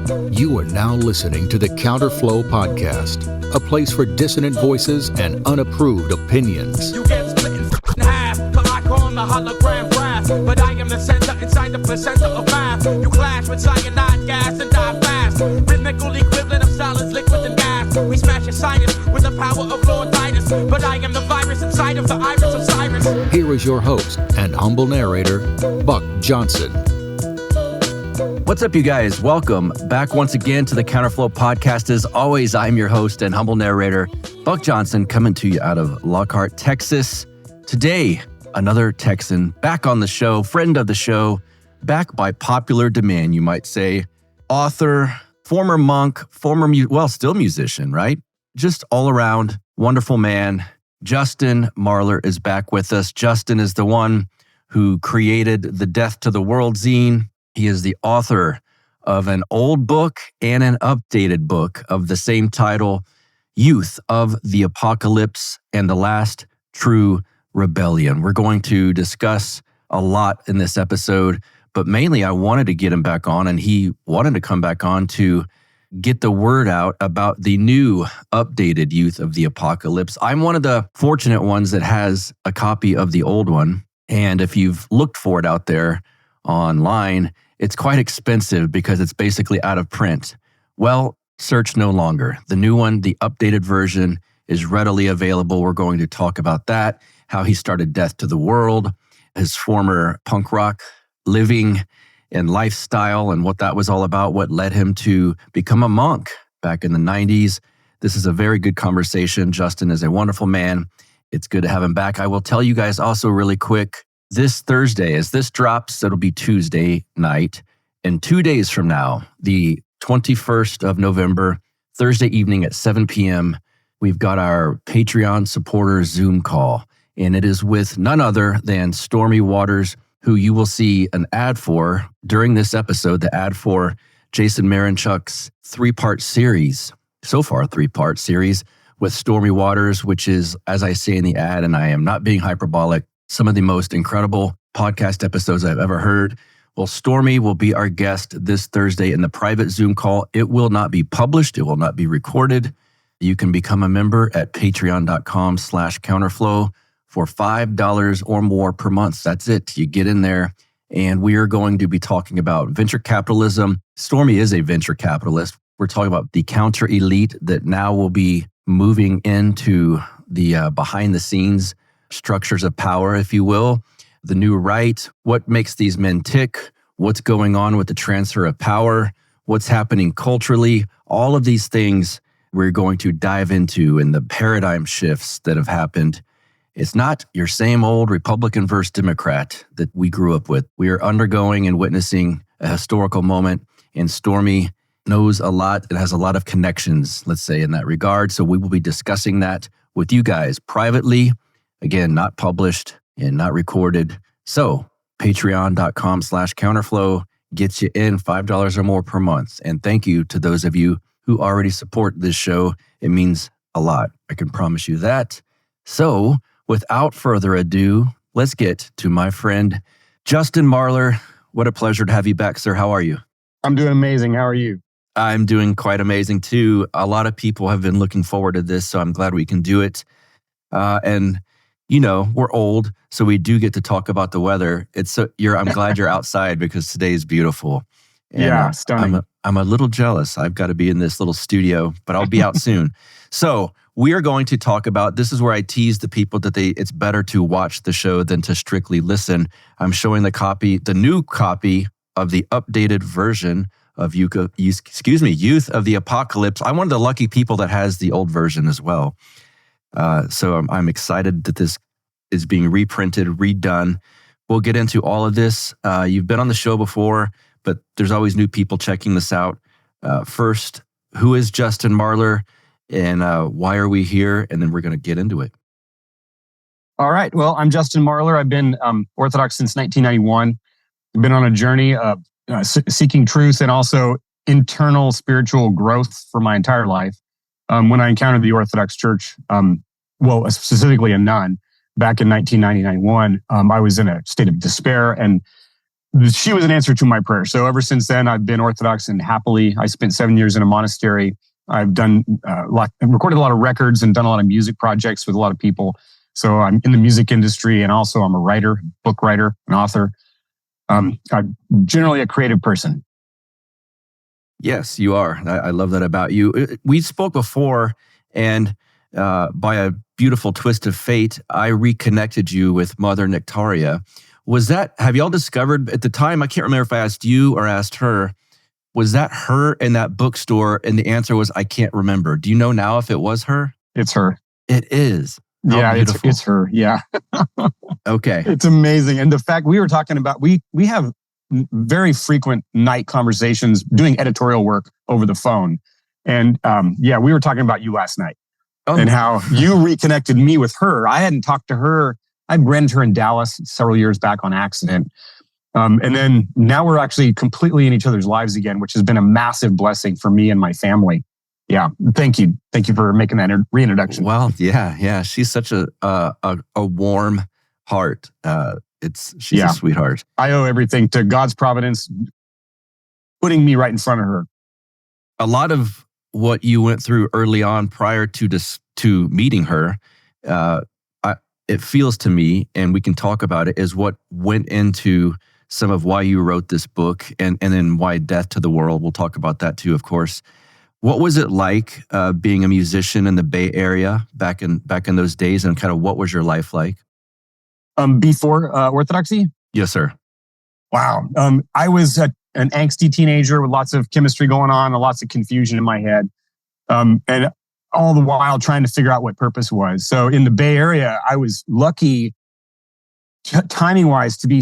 You are now listening to the Counterflow Podcast, a place for dissonant voices and unapproved opinions. You get split in half, but I call the hologram brass. But I am the center inside the placenta of math. You clash with cyanide gas and die fast. Rhythmical equivalent of solids, liquid, and gas. We smash your sinus with the power of Lord Titus. But I am the virus inside of the iris of Cyrus. Here is your host and humble narrator, Buck Johnson. What's up, you guys? Welcome back once again to the Counterflow Podcast. As always, I'm your host and humble narrator, Buck Johnson, coming to you out of Lockhart, Texas. Today, another Texan back on the show, friend of the show, back by popular demand, you might say. Author, former monk, still musician, right? Just all around wonderful man. Justin Marler is back with us. Justin is the one who created the Death to the World zine. He is the author of an old book and an updated book of the same title, Youth of the Apocalypse and the Last True Rebellion. We're going to discuss a lot in this episode, but mainly I wanted to get him back on, and he wanted to come back on to get the word out about the new updated Youth of the Apocalypse. I'm one of the fortunate ones that has a copy of the old one, and if you've looked for it out there online, it's quite expensive because it's basically out of print. Well, search no longer. The new one, the updated version, is readily available. We're going to talk about that, how he started Death to the World, his former punk rock living and lifestyle, and what that was all about, what led him to become a monk back in the 90s. This is a very good conversation. Justin is a wonderful man. It's good to have him back. I will tell you guys also really quick, this Thursday, as this drops, it'll be Tuesday night. And 2 days from now, the 21st of November, Thursday evening at 7 p.m., we've got our Patreon supporter Zoom call. And it is with none other than Stormy Waters, who you will see an ad for during this episode, the ad for Jason MIRONCHUCK's three-part series, so far three-part series with Stormy Waters, which is, as I say in the ad, and I am not being hyperbolic, some of the most incredible podcast episodes I've ever heard. Well, Stormy will be our guest this Thursday in the private Zoom call. It will not be published. It will not be recorded. You can become a member at patreon.com/counterflow for $5 or more per month. That's it. You get in there, and we are going to be talking about venture capitalism. Stormy is a venture capitalist. We're talking about the counter elite that now will be moving into the behind the scenes structures of power, if you will, the new right, what makes these men tick, what's going on with the transfer of power, what's happening culturally, all of these things we're going to dive into in the paradigm shifts that have happened. It's not your same old Republican versus Democrat that we grew up with. We are undergoing and witnessing a historical moment, and Stormy knows a lot and has a lot of connections, let's say, in that regard. So we will be discussing that with you guys privately. Again, not published and not recorded. So patreon.com/counterflow gets you in $5 or more per month. And thank you to those of you who already support this show. It means a lot. I can promise you that. So without further ado, let's get to my friend, Justin Marler. What a pleasure to have you back, sir. How are you? I'm doing amazing. How are you? I'm doing quite amazing too. A lot of people have been looking forward to this, so I'm glad we can do it. And you know, we're old, so we do get to talk about the weather. I'm glad you're outside because today is beautiful. And yeah, stunning. I'm a little jealous. I've got to be in this little studio, but I'll be out soon. So we are going to talk about, this is where I tease the people that it's better to watch the show than to strictly listen. I'm showing the new copy of the updated version of Youth of the Apocalypse. I'm one of the lucky people that has the old version as well. So I'm excited that this is being reprinted, redone. We'll get into all of this. You've been on the show before, but there's always new people checking this out. First, who is Justin Marler and why are we here? And then we're going to get into it. All right. Well, I'm Justin Marler. I've been Orthodox since 1991. I've been on a journey of seeking truth and also internal spiritual growth for my entire life. When I encountered the Orthodox Church, specifically a nun, back in 1991, I was in a state of despair and she was an answer to my prayer. So ever since then, I've been Orthodox, and happily, I spent 7 years in a monastery. I've done recorded a lot of records and done a lot of music projects with a lot of people. So I'm in the music industry, and also I'm a writer, book writer, an author. I'm generally a creative person. Yes, you are. I love that about you. We spoke before, and by a beautiful twist of fate, I reconnected you with Mother Nectaria. Have y'all discovered at the time, I can't remember if I asked you or asked her, was that her in that bookstore? And the answer was, I can't remember. Do you know now if it was her? It's her. It is. Yeah, it's her. Yeah. Okay. It's amazing. And the fact we were talking about, we have very frequent night conversations doing editorial work over the phone. And we were talking about you last night and how you reconnected me with her. I hadn't talked to her. I ran into her in Dallas several years back on accident. And then now we're actually completely in each other's lives again, which has been a massive blessing for me and my family. Yeah. Thank you. Thank you for making that reintroduction. Well, yeah. She's such a warm heart. She's a sweetheart. I owe everything to God's providence, putting me right in front of her. A lot of what you went through early on prior to meeting her, it feels to me, and we can talk about it, is what went into some of why you wrote this book, and then why Death to the World. We'll talk about that too, of course. What was it like being a musician in the Bay Area back in those days, and kind of what was your life like? Before Orthodoxy? Yes, sir. Wow. I was an angsty teenager with lots of chemistry going on and lots of confusion in my head. And all the while trying to figure out what purpose was. So in the Bay Area, I was lucky, timing-wise, to be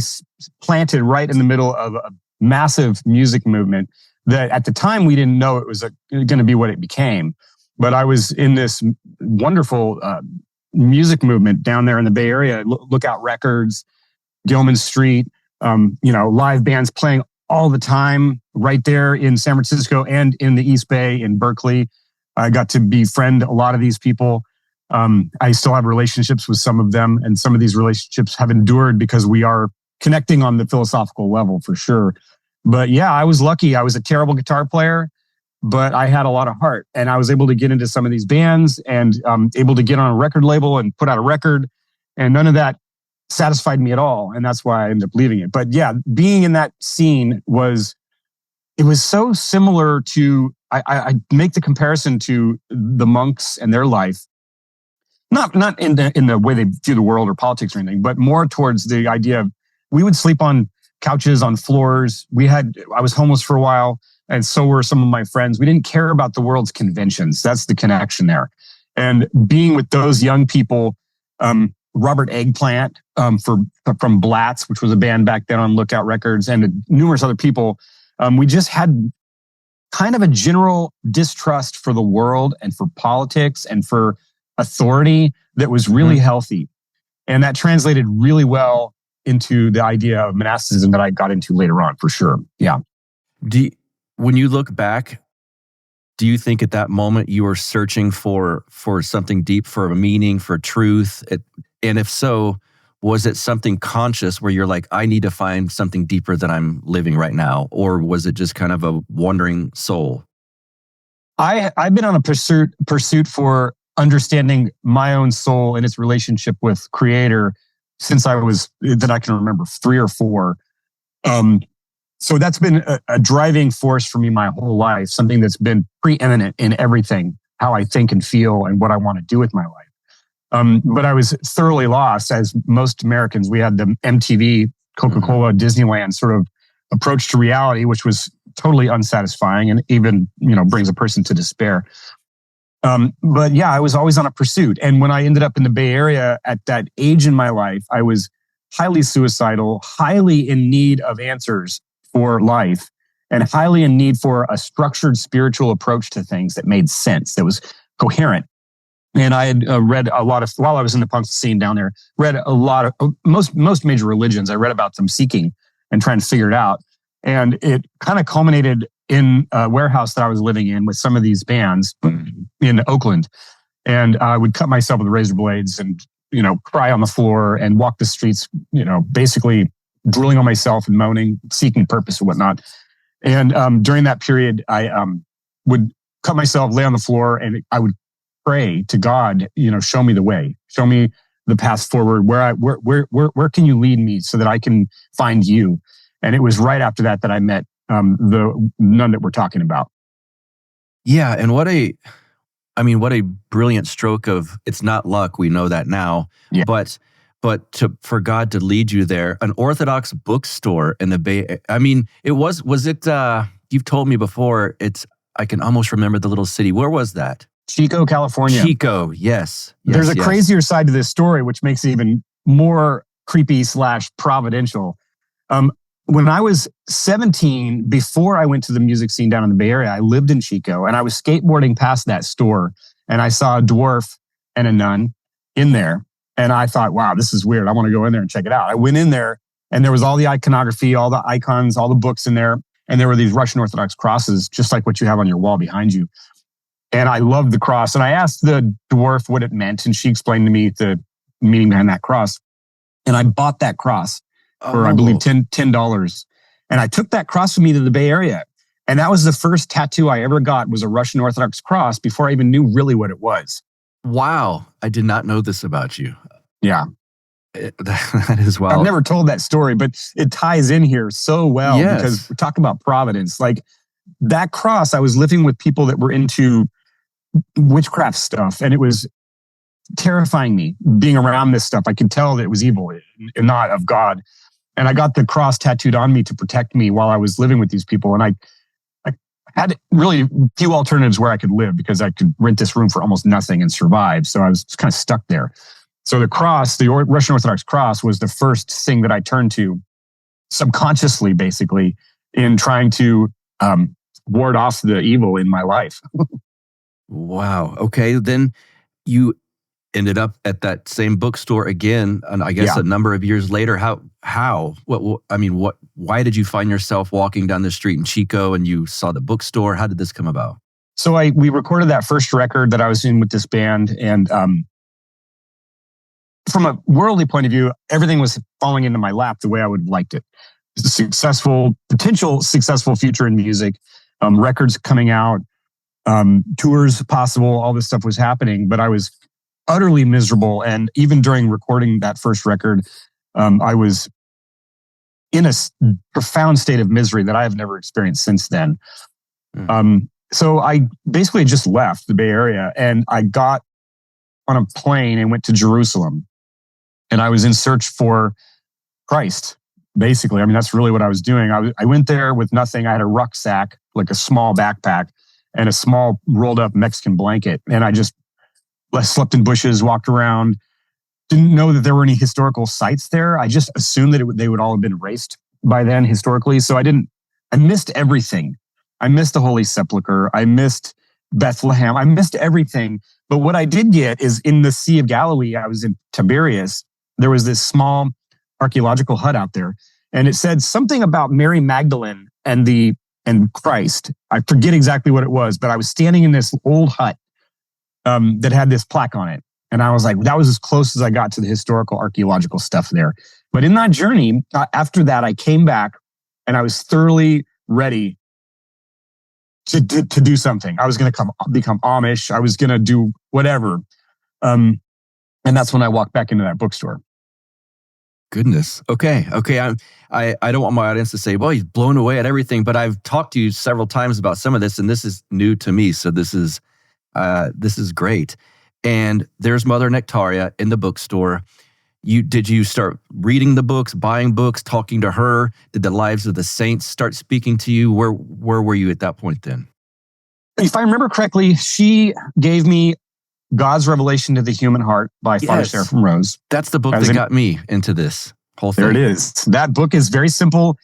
planted right in the middle of a massive music movement that at the time we didn't know it was going to be what it became. But I was in this wonderful music movement down there in the Bay Area, Lookout Records, Gilman Street, live bands playing all the time right there in San Francisco and in the East Bay in Berkeley. I got to befriend a lot of these people. I still have relationships with some of them, and some of these relationships have endured because we are connecting on the philosophical level for sure. But yeah, I was lucky. I was a terrible guitar player, but I had a lot of heart, and I was able to get into some of these bands and able to get on a record label and put out a record, and none of that satisfied me at all. And that's why I ended up leaving it. But yeah, being in that scene was so similar to, I make the comparison to the monks and their life, not in the way they view the world or politics or anything, but more towards the idea of, we would sleep on couches, on floors. I was homeless for a while, and so were some of my friends. We didn't care about the world's conventions. That's the connection there. And being with those young people, Robert Eggplant from Blatz, which was a band back then on Lookout Records, and numerous other people, we just had kind of a general distrust for the world and for politics and for authority that was really healthy. And that translated really well into the idea of monasticism that I got into later on, for sure. Yeah. When you look back, do you think at that moment you were searching for something deep, for a meaning, for truth? And if so, was it something conscious where you're like, I need to find something deeper than I'm living right now? Or was it just kind of a wandering soul? I've been on a pursuit for understanding my own soul and its relationship with Creator since that I can remember, 3 or 4. So that's been a driving force for me my whole life, something that's been preeminent in everything, how I think and feel and what I want to do with my life. But I was thoroughly lost, as most Americans. We had the MTV, Coca-Cola, Disneyland sort of approach to reality, which was totally unsatisfying and even, brings a person to despair. But yeah, I was always on a pursuit. And when I ended up in the Bay Area at that age in my life, I was highly suicidal, highly in need of answers for life, and highly in need for a structured spiritual approach to things that made sense, that was coherent. And I had read a lot of, while I was in the punk scene down there, read a lot of, most major religions. I read about them seeking and trying to figure it out. And it kind of culminated in a warehouse that I was living in with some of these bands in Oakland. And I would cut myself with razor blades and, cry on the floor and walk the streets, basically drooling on myself and moaning, seeking purpose and whatnot. And during that period, I would cut myself, lay on the floor, and I would pray to God, show me the way, show me the path forward. Where can you lead me so that I can find you? And it was right after that I met the nun that we're talking about. Yeah, and what a brilliant stroke of, it's not luck, we know that now, yeah. but for God to lead you there, an Orthodox bookstore in the Bay. I mean, you've told me before, I can almost remember the little city. Where was that? Chico, California. Chico, yes. There's a crazier side to this story, which makes it even more creepy / providential. When I was 17, before I went to the music scene down in the Bay Area, I lived in Chico, and I was skateboarding past that store, and I saw a dwarf and a nun in there. And I thought, wow, this is weird. I want to go in there and check it out. I went in there, and there was all the iconography, all the icons, all the books in there. And there were these Russian Orthodox crosses, just like what you have on your wall behind you. And I loved the cross. And I asked the dwarf what it meant, and she explained to me the meaning behind that cross. And I bought that cross for, I believe, $10. And I took that cross with me to the Bay Area. And that was the first tattoo I ever got, was a Russian Orthodox cross, before I even knew really what it was. Wow. I did not know this about you. Yeah. That is wild. I've never told that story, but it ties in here so well, yes. Because we're talking about providence. Like that cross, I was living with people that were into witchcraft stuff, and it was terrifying me being around this stuff. I could tell that it was evil and not of God. And I got the cross tattooed on me to protect me while I was living with these people. And I had really few alternatives where I could live, because I could rent this room for almost nothing and survive. So I was just kind of stuck there. So the cross, the Russian Orthodox cross, was the first thing that I turned to subconsciously, basically, in trying to ward off the evil in my life. Wow. Okay. Then you ended up at that same bookstore again, and I guess a number of years later. Why did you find yourself walking down the street in Chico and you saw the bookstore? How did this come about? So we recorded that first record that I was in with this band, and from a worldly point of view, everything was falling into my lap the way I would have liked it. Potential successful future in music, records coming out, tours possible, all this stuff was happening, but I was utterly miserable. And even during recording that first record, I was in a profound state of misery that I have never experienced since then. So I basically just left the Bay Area, and I got on a plane and went to Jerusalem. And I was in search for Christ, basically. I mean, that's really what I was doing. I went there with nothing. I had a rucksack, like a small backpack, and a small rolled up Mexican blanket. And I just slept in bushes, walked around, didn't know that there were any historical sites there. I just assumed that they would all have been erased by then historically. So I missed everything. I missed the Holy Sepulchre. I missed Bethlehem. I missed everything. But what I did get is, in the Sea of Galilee, I was in Tiberias, there was this small archaeological hut out there. And it said something about Mary Magdalene and Christ. I forget exactly what it was, but I was standing in this old hut that had this plaque on it. And I was like, that was as close as I got to the historical archaeological stuff there. But in that journey, after that, I came back and I was thoroughly ready to do something. I was going to become Amish. I was going to do whatever. And that's when I walked back into that bookstore. Goodness. Okay. I don't want my audience to say, well, he's blown away at everything, but I've talked to you several times about some of this, and this is new to me. So this is great. And there's Mother Nectaria in the bookstore. Did you start reading the books, buying books, talking to her? Did the lives of the saints start speaking to you? Where were you at that point then? If I remember correctly, she gave me God's Revelation to the Human Heart by Father Seraphim Rose. That's the book that got me into this whole thing. There it is. That book is very simple.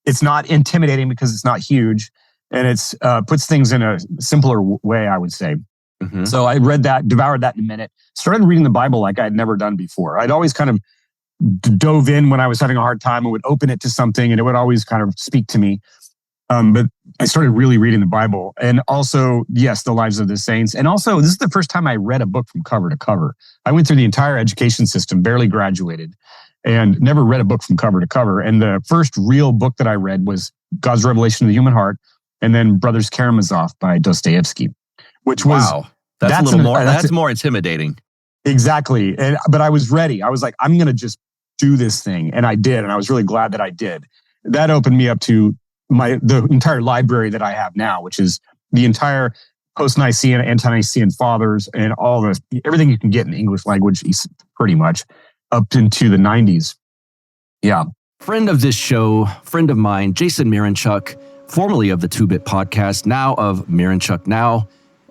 It's not intimidating because it's not huge. And it's puts things in a simpler way, I would say. Mm-hmm. So I read that, devoured that in a minute, started reading the Bible like I had never done before. I'd always kind of dove in when I was having a hard time and would open it to something, and it would always kind of speak to me. But I started really reading the Bible, and also, yes, the lives of the saints. And also, this is the first time I read a book from cover to cover. I went through the entire education system, barely graduated. and never read a book from cover to cover. And the first real book that I read was God's Revelation of the Human Heart, and then Brothers Karamazov by Dostoevsky, which was... Wow. That's a little more, that's more intimidating. Exactly. But I was ready. I was like, I'm going to just do this thing. And I did. And I was really glad that I did. That opened me up to the entire library that I have now, which is the entire post-Nicene, ante-Nicene fathers, and everything you can get in the English language, pretty much, up into the 90s. Yeah. Friend of this show, friend of mine, Jason MIRONCHUCK, formerly of the 2-Bit Podcast, now of MIRONCHUCK Now,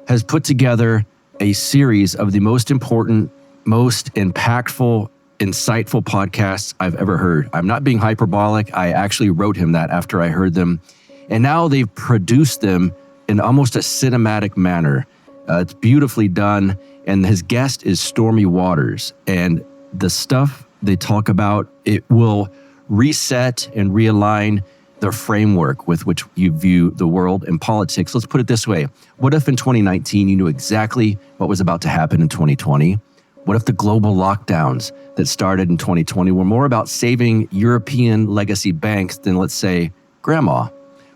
has put together a series of the most important, most impactful, insightful podcasts I've ever heard. I'm not being hyperbolic. I actually wrote him that after I heard them. And now they've produced them in almost a cinematic manner. It's beautifully done. And his guest is Stormy Waters. And the stuff they talk about, it will reset and realign the framework with which you view the world and politics. Let's put it this way. What if in 2019 you knew exactly what was about to happen in 2020? What if the global lockdowns that started in 2020 were more about saving European legacy banks than, let's say, grandma?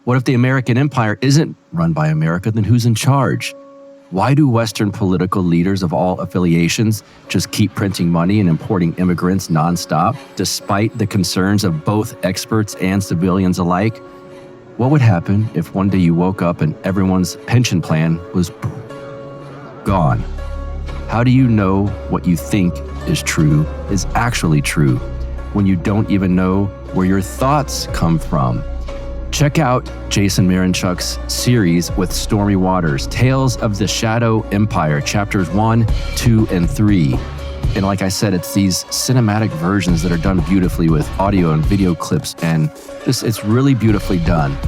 What if the American empire isn't run by America, then who's in charge? Why do Western political leaders of all affiliations just keep printing money and importing immigrants nonstop, despite the concerns of both experts and civilians alike? What would happen if one day you woke up and everyone's pension plan was gone? How do you know what you think is true is actually true when you don't even know where your thoughts come from? Check out Jason MIRONCHUCK's series with Stormy Waters, Tales of the Shadow Empire, chapters 1, 2, and 3. And like I said, it's these cinematic versions that are done beautifully with audio and video clips, and it's really beautifully done.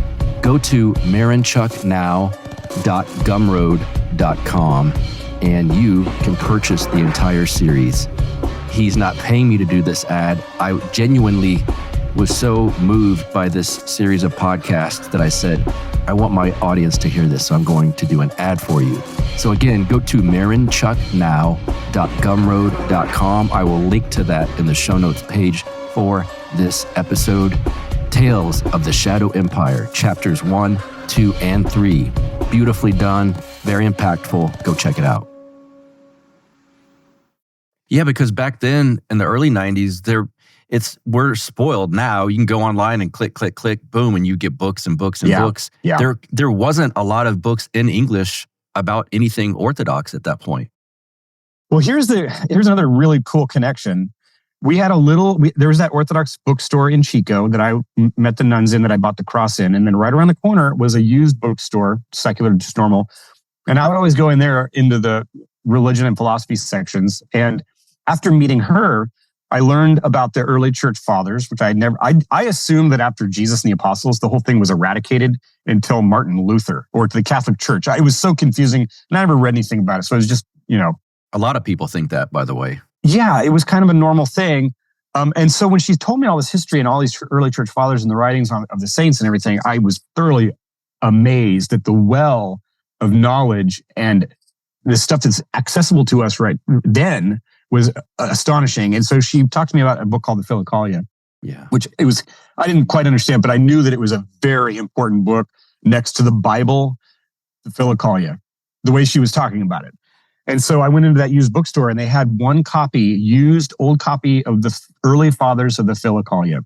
Go to mironchucknow.gumroad.com and you can purchase the entire series. He's not paying me to do this ad. I genuinely was so moved by this series of podcasts that I said, I want my audience to hear this, so I'm going to do an ad for you. So again, go to mironchucknow.gumroad.com. I will link to that in the show notes page for this episode. Tales of the Shadow Empire, chapters 1, 2, and 3. Beautifully done, very impactful. Go check it out. Yeah, because back then in the early 90s, we're spoiled now. You can go online and click, boom, and you get books and books and books. Yeah. There wasn't a lot of books in English about anything Orthodox at that point. Well, here's another really cool connection. We had there was that Orthodox bookstore in Chico that I met the nuns in, that I bought the cross in. And then right around the corner was a used bookstore, secular, just normal. And I would always go in there into the religion and philosophy sections. And after meeting her, I learned about the early church fathers, which I assumed that after Jesus and the apostles, the whole thing was eradicated until Martin Luther or to the Catholic Church. It was so confusing, and I never read anything about it. So it was just, A lot of people think that, by the way. Yeah, it was kind of a normal thing. And so when she told me all this history and all these early church fathers and the writings of the saints and everything, I was thoroughly amazed at the well of knowledge and the stuff that's accessible to us right then was astonishing. And so she talked to me about a book called the Filokalia, which I didn't quite understand, but I knew that it was a very important book next to the Bible, the Filokalia, the way she was talking about it. And so I went into that used bookstore and they had one old copy of the early fathers of the Filokalia.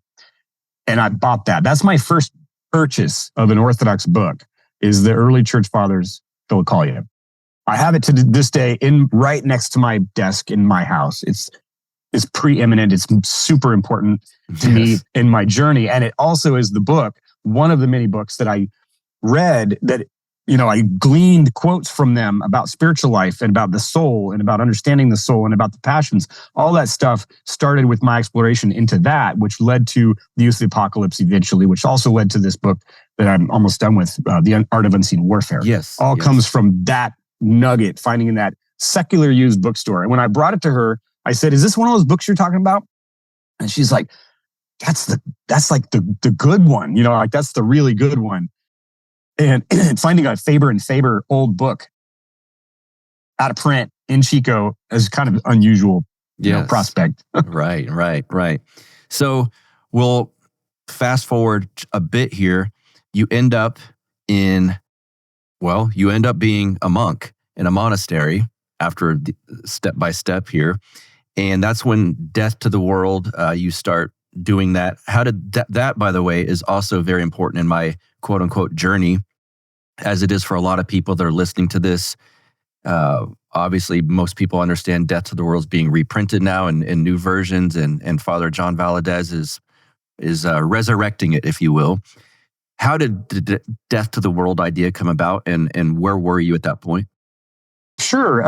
And I bought that. That's my first purchase of an Orthodox book, is the early church fathers Filokalia. I have it to this day right next to my desk in my house. It's preeminent. It's super important to me in my journey. And it also is the book, one of the many books that I read that, I gleaned quotes from them about spiritual life and about the soul and about understanding the soul and about the passions. All that stuff started with my exploration into that, which led to the use of the apocalypse eventually, which also led to this book that I'm almost done with, The Art of Unseen Warfare. Yes. All comes from that nugget, finding in that secular used bookstore. And when I brought it to her, I said, "Is this one of those books you're talking about?" And she's like, that's like the good one, that's the really good one. And finding a Faber and Faber old book out of print in Chico is kind of unusual, prospect. Right. So we'll fast forward a bit here. You end up being a monk in a monastery after step by step here. And that's when death to the world, you start doing that. How did that, by the way, is also very important in my quote unquote journey, as it is for a lot of people that are listening to this. Obviously, most people understand Death to the World is being reprinted now in new versions, and Father John Valadez is resurrecting it, if you will. How did the Death to the World idea come about, and where were you at that point? Sure.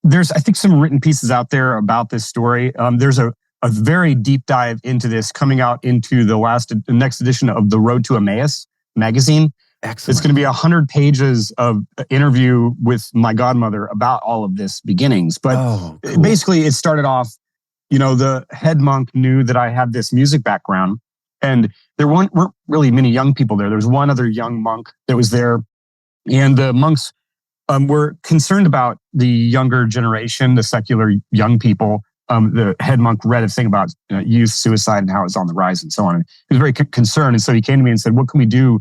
There's, I think, some written pieces out there about this story. There's a very deep dive into this coming out into the next edition of the Road to Emmaus magazine. Excellent. It's going to be 100 pages of interview with my godmother about all of this beginnings. But basically, it started off, the head monk knew that I had this music background, and there weren't really many young people there. There was one other young monk that was there, and the monks were concerned about the younger generation, the secular young people. The head monk read a thing about youth suicide and how it's on the rise and so on. And he was very concerned. And so he came to me and said, what can we do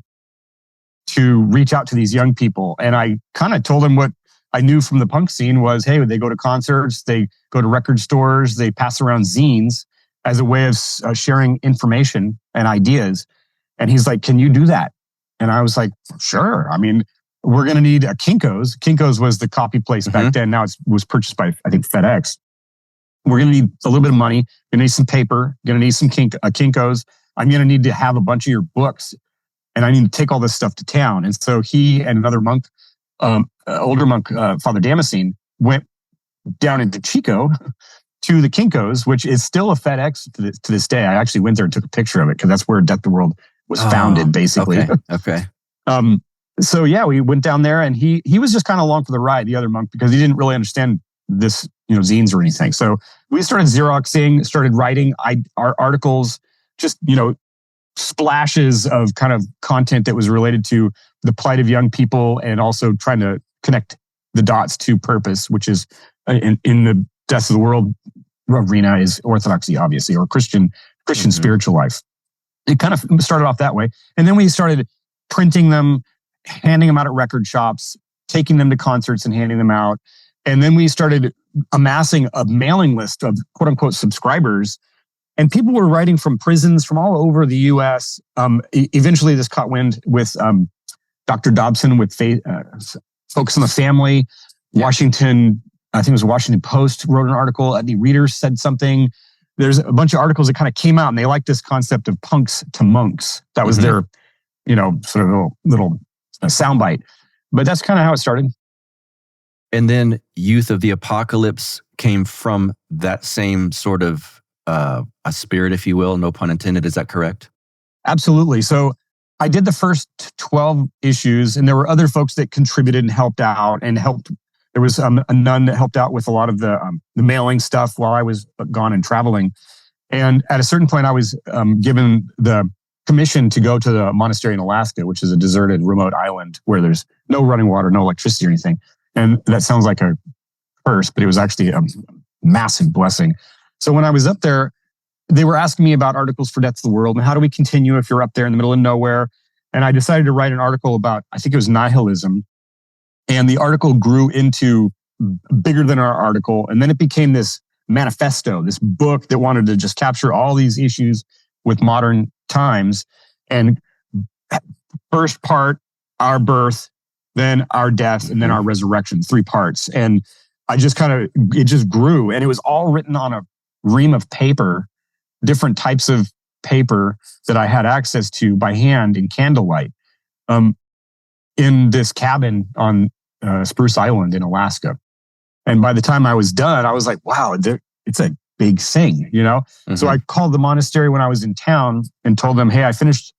to reach out to these young people? And I kind of told him what I knew from the punk scene was, hey, they go to concerts, they go to record stores, they pass around zines as a way of sharing information and ideas. And he's like, can you do that? And I was like, sure. I mean, we're going to need a Kinko's. Kinko's was the copy place back then. Now it was purchased by, I think, FedEx. We're going to need a little bit of money. We're going to need some paper. Going to need some Kinko's. I'm going to need to have a bunch of your books. And I need to take all this stuff to town. And so he and another monk, older monk, Father Damascene, went down into Chico to the Kinko's, which is still a FedEx to this day. I actually went there and took a picture of it because that's where Death to the World was founded, basically. Okay. So yeah, we went down there, and he was just kind of along for the ride, the other monk, because he didn't really understand this, zines or anything. So we started Xeroxing, started writing our articles, just, splashes of kind of content that was related to the plight of young people, and also trying to connect the dots to purpose, which is in the Death of the World arena is Orthodoxy, obviously, or Christian spiritual life. It kind of started off that way. And then we started printing them, handing them out at record shops, taking them to concerts and handing them out. And then we started amassing a mailing list of quote unquote subscribers. And people were writing from prisons from all over the US. Eventually this caught wind with Dr. Dobson with Focus on the Family. Yeah. Washington, I think it was Washington Post, wrote an article. Any readers said something. There's a bunch of articles that kind of came out, and they liked this concept of punks to monks. That was their, sort of little soundbite. But that's kind of how it started. And then Youth of the Apocalypse came from that same sort of a spirit, if you will, no pun intended. Is that correct? Absolutely. So I did the first 12 issues, and there were other folks that contributed and helped out and helped. There was a nun that helped out with a lot of the mailing stuff while I was gone and traveling. And at a certain point, I was given the commission to go to the monastery in Alaska, which is a deserted, remote island where there's no running water, no electricity or anything. And that sounds like a curse, but it was actually a massive blessing. So when I was up there, they were asking me about articles for Death to the World and how do we continue if you're up there in the middle of nowhere. And I decided to write an article about, I think it was nihilism. And the article grew into bigger than our article. And then it became this manifesto, this book that wanted to just capture all these issues with modern times. And first part, our birth, then our death, and then our resurrection, 3 parts. And I just it just grew. And it was all written on a ream of paper, different types of paper that I had access to by hand in candlelight in this cabin on Spruce Island in Alaska. And by the time I was done, I was like, wow, it's a big thing, So I called the monastery when I was in town and told them, hey, I finished,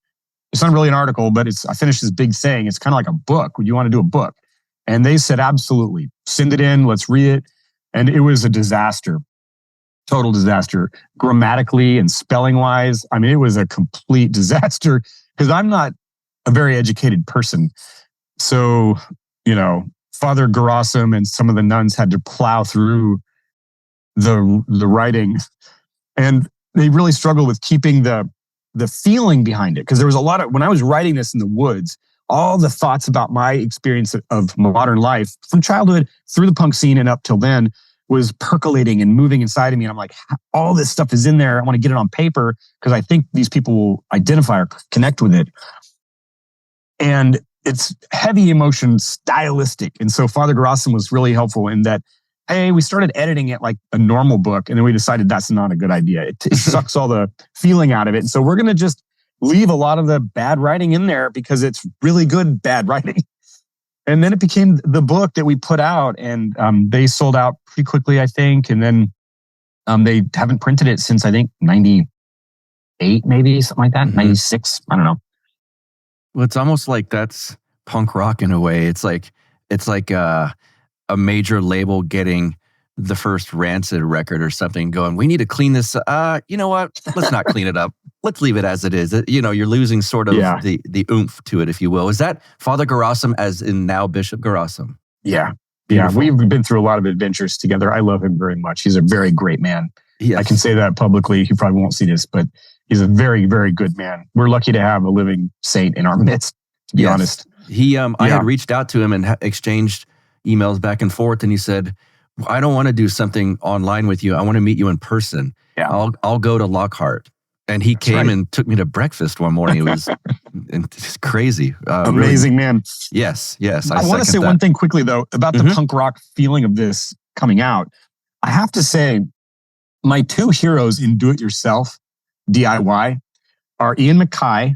it's not really an article, but I finished this big thing. It's kind of like a book. Would you want to do a book? And they said, absolutely. Send it in. Let's read it. And it was a disaster. Total disaster. Grammatically and spelling wise. I mean, it was a complete disaster because I'm not a very educated person. So, Father Gerasim and some of the nuns had to plow through the writing. And they really struggled with keeping the feeling behind it. Because there was a lot of, when I was writing this in the woods, all the thoughts about my experience of modern life from childhood through the punk scene and up till then was percolating and moving inside of me. And I'm like, all this stuff is in there. I want to get it on paper because I think these people will identify or connect with it. And it's heavy emotion stylistic. And so Father Gerassim was really helpful in that, hey, we started editing it like a normal book. And then we decided that's not a good idea. It sucks all the feeling out of it. And so we're going to just leave a lot of the bad writing in there because it's really good bad writing. And then it became the book that we put out, and they sold out pretty quickly, I think. And then they haven't printed it since, I think, 98, maybe, something like that, 96. I don't know. Well, it's almost like that's punk rock in a way. It's like a major label getting the first Rancid record or something going, we need to clean this. You know what? Let's not clean it up. Let's leave it as it is. You're losing sort of the oomph to it, if you will. Is that Father Gerassim as in now Bishop Gerassim? Yeah. Beautiful. Yeah. We've been through a lot of adventures together. I love him very much. He's a very great man. Yes. I can say that publicly. He probably won't see this, but he's a very, very good man. We're lucky to have a living saint in our midst, to be honest. I had reached out to him and exchanged emails back and forth, and he said, I don't want to do something online with you. I want to meet you in person. Yeah. I'll go to Lockhart. And he came and took me to breakfast one morning. It was it's crazy. Amazing, really, man. Yes. I want to say one thing quickly, though, about the punk rock feeling of this coming out. I have to say, my two heroes in do-it-yourself, DIY, are Ian MacKaye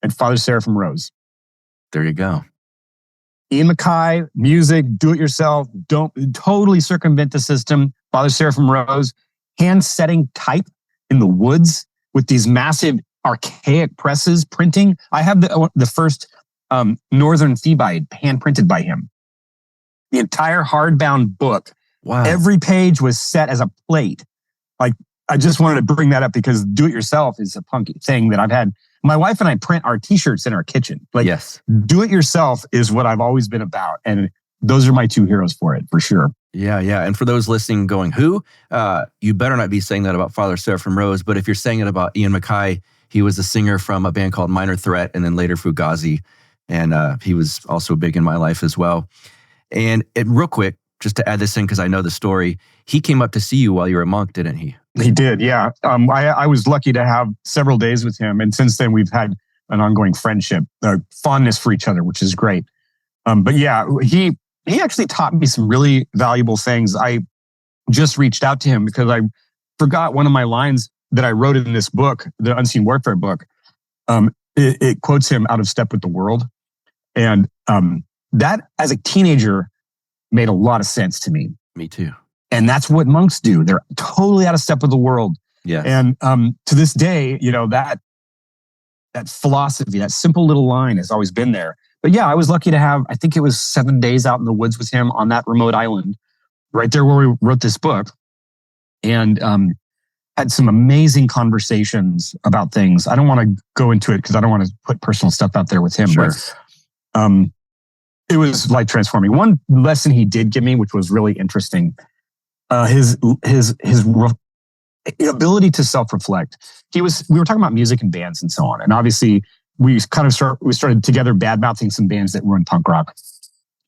and Father Seraphim Rose. There you go. Ian MacKaye, music, do-it-yourself, don't totally circumvent the system. Father Seraphim Rose, hand-setting type in the woods with these massive archaic presses printing. I have the first Northern Thebaid hand-printed by him. The entire hardbound book. Wow. Every page was set as a plate. Like, I just wanted to bring that up because do-it-yourself is a punky thing that I've had. My wife and I print our t-shirts in our kitchen. Like, yes. Do-it-yourself is what I've always been about. And those are my two heroes for it, for sure. Yeah. And for those listening going, who? You better not be saying that about Father Seraphim Rose, but if you're saying it about Ian MacKaye, he was a singer from a band called Minor Threat and then later Fugazi. And he was also big in my life as well. And real quick, just to add this in because I know the story, he came up to see you while you were a monk, didn't he? He did, yeah. I was lucky to have several days with him. And since then, we've had an ongoing friendship, fondness for each other, which is great. But yeah, he actually taught me some really valuable things. I just reached out to him because I forgot one of my lines that I wrote in this book, the Unseen Warfare book. It quotes him out of step with the world. And that, as a teenager, made a lot of sense to me. Me too. And that's what monks do. They're totally out of step with the world. Yeah. And to this day, that philosophy, that simple little line has always been there. But yeah, I was lucky to have, I think it was 7 days out in the woods with him on that remote island, right there where we wrote this book. And had some amazing conversations about things. I don't want to go into it because I don't want to put personal stuff out there with him. Sure. But it was life transforming. One lesson he did give me, which was really interesting, his ability to self-reflect. We were talking about music and bands and so on. And obviously we started together bad-mouthing some bands that were in punk rock.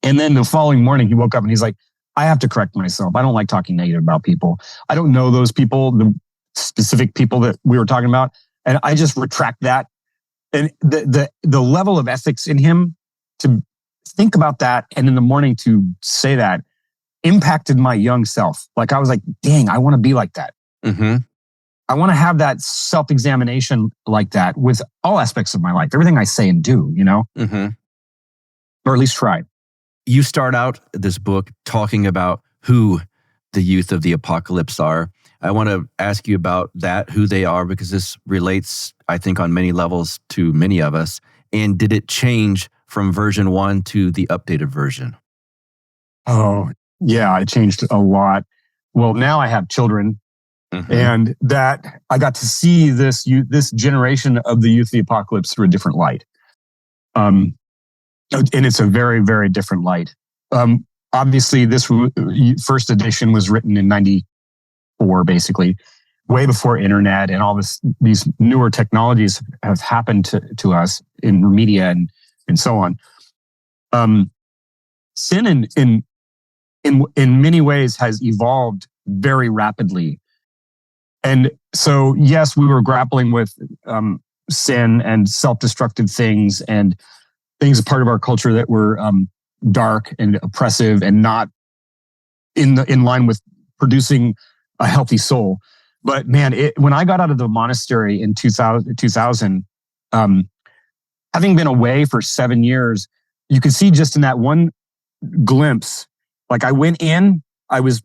And then the following morning he woke up and he's like, I have to correct myself. I don't like talking negative about people. I don't know those people, the specific people that we were talking about. And I just retract that. And the level of ethics in him to think about that and in the morning to say that impacted my young self. Like I was like, dang, I want to be like that. Mm-hmm. I want to have that self-examination like that with all aspects of my life. Everything I say and do, Mm-hmm. Or at least try. You start out this book talking about who the youth of the apocalypse are. I want to ask you about that, who they are, because this relates, I think, on many levels to many of us. And did it change from version 1 to the updated version? Oh, yeah, it changed a lot. Well, now I have children, and that I got to see this generation of the youth of the apocalypse through a different light. And it's a very, very different light. Obviously, this first edition was written in 94, basically. way before internet and all these newer technologies have happened to us in media and so on. Sin in many ways has evolved very rapidly. And so, yes, we were grappling with sin and self-destructive things and things a part of our culture that were dark and oppressive and not in line with producing a healthy soul. But man, when I got out of the monastery in 2000, having been away for 7 years, you could see just in that one glimpse, like I went in, I was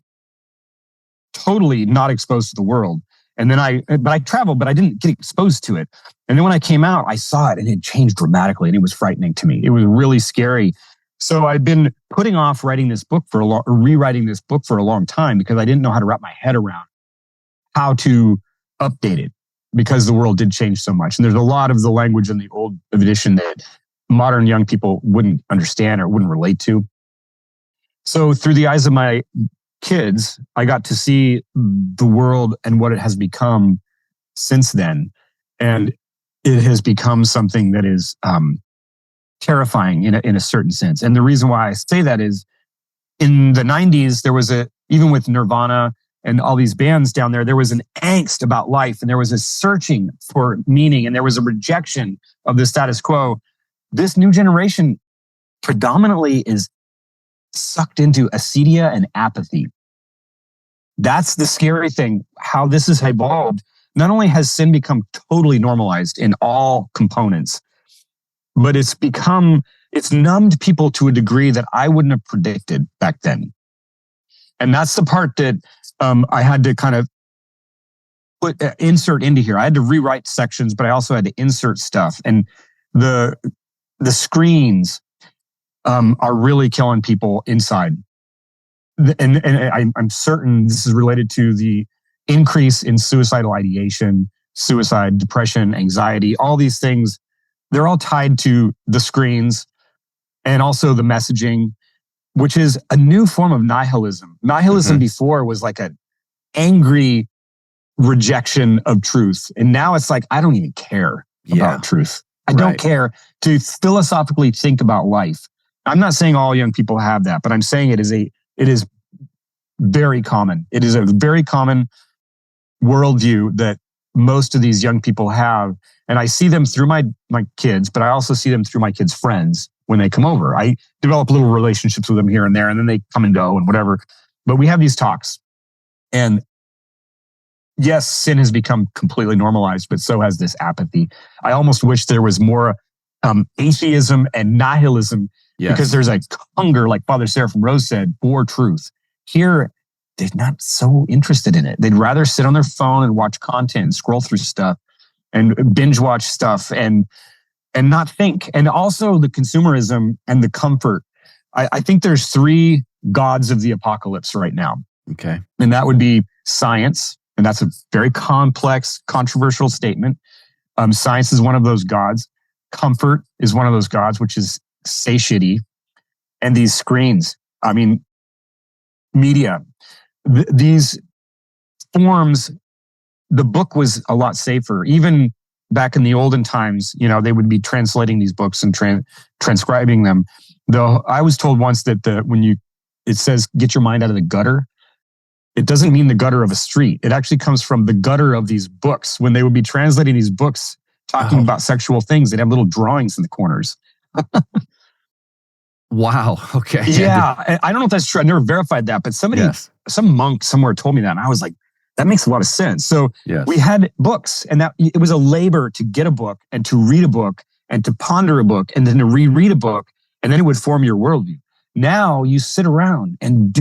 totally not exposed to the world. And then I traveled, but I didn't get exposed to it. And then when I came out, I saw it and it changed dramatically and it was frightening to me. It was really scary. So I'd been putting off rewriting this book for a long time because I didn't know how to wrap my head around how to update it because the world did change so much. And there's a lot of the language in the old edition that modern young people wouldn't understand or wouldn't relate to. So through the eyes of my kids, I got to see the world and what it has become since then. And it has become something that is terrifying in a certain sense. And the reason why I say that is in the 90s, there was even with Nirvana and all these bands down there was an angst about life and there was a searching for meaning and there was a rejection of the status quo. This new generation predominantly is sucked into acedia and apathy. That's the scary thing, how this has evolved. Not only has sin become totally normalized in all components, but it's numbed people to a degree that I wouldn't have predicted back then. And that's the part that I had to kind of insert into here. I had to rewrite sections, but I also had to insert stuff. And the screens are really killing people inside. And I'm certain this is related to the increase in suicidal ideation, suicide, depression, anxiety, all these things. They're all tied to the screens and also the messaging, which is a new form of nihilism. Nihilism before was like an angry rejection of truth. And now it's like, I don't even care about truth. I don't care to philosophically think about life. I'm not saying all young people have that, but I'm saying it is very common. It is a very common worldview that most of these young people have. And I see them through my kids, but I also see them through my kids' friends when they come over. I develop little relationships with them here and there, and then they come and go and whatever. But we have these talks. And yes, sin has become completely normalized, but so has this apathy. I almost wish there was more atheism and nihilism because there's a hunger, like Father Seraphim Rose said, for truth. Here, they're not so interested in it. They'd rather sit on their phone and watch content, scroll through stuff and binge watch stuff and not think. And also the consumerism and the comfort. I think there's 3 gods of the apocalypse right now. Okay. And that would be science. And that's a very complex, controversial statement. Science is one of those gods. Comfort is one of those gods, which is satiety. And these screens, I mean, media, these forms, the book was a lot safer. Even back in the olden times, they would be translating these books and transcribing them. Though I was told once that it says, get your mind out of the gutter. It doesn't mean the gutter of a street. It actually comes from the gutter of these books. When they would be translating these books, talking about sexual things, they'd have little drawings in the corners. Wow. Okay. Yeah. I don't know if that's true. I never verified that, but some monk somewhere told me that. And I was like, that makes a lot of sense. So we had books, and that it was a labor to get a book and to read a book and to ponder a book and then to reread a book. And then it would form your worldview. Now you sit around and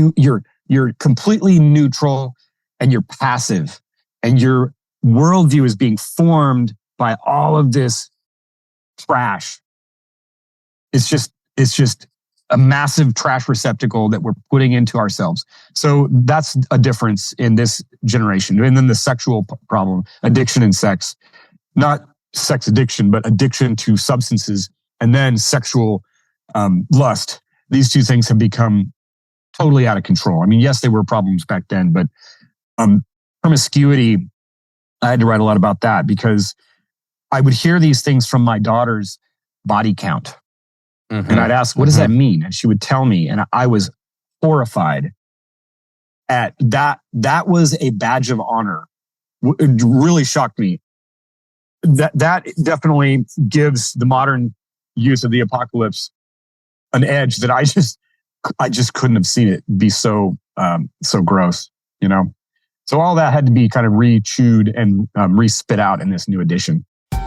you're completely neutral and you're passive, and your worldview is being formed by all of this trash. It's just a massive trash receptacle that we're putting into ourselves. So that's a difference in this generation. And then the sexual problem, addiction and sex, not sex addiction, but addiction to substances, and then sexual lust. These 2 things have become totally out of control. I mean, yes, they were problems back then, but promiscuity I had to write a lot about that because I would hear these things from my daughter's body count. Mm-hmm. And I'd ask, what does that mean? And she would tell me, and I was horrified at that. That was a badge of honor. It really shocked me. That definitely gives the modern use of the apocalypse an edge that I just couldn't have seen it be so gross, you know? So all that had to be kind of re-chewed and re-spit out in this new edition.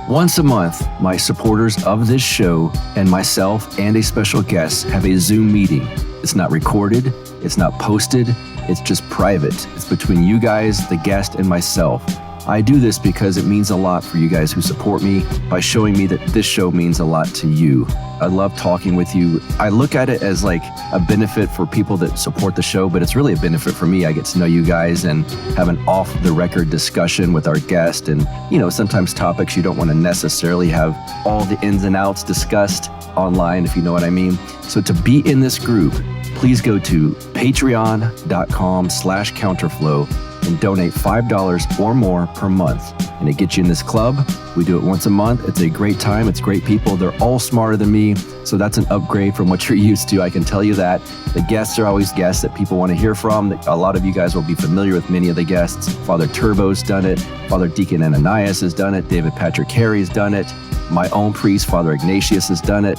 Once a month, my supporters of this show and myself and a special guest have a Zoom meeting. It's not recorded, it's not posted, it's just private. It's between you guys, the guest, and myself. I do this because it means a lot for you guys who support me by showing me that this show means a lot to you. I love talking with you. I look at it as like a benefit for people that support the show, but it's really a benefit for me. I get to know you guys and have an off-the-record discussion with our guest. And, you know, sometimes topics you don't want to necessarily have all the ins and outs discussed online, if you know what I mean. So to be in this group, please go to patreon.com/counterflow and donate $5 or more per month. And it gets you in this club. We do it once a month. It's a great time. It's great people. They're all smarter than me. So that's an upgrade from what you're used to. I can tell you that. The guests are always guests that people want to hear from. A lot of you guys will be familiar with many of the guests. Father Turbo's done it. Father Deacon Ananias has done it. David Patrick Carey's done it. My own priest, Father Ignatius, has done it.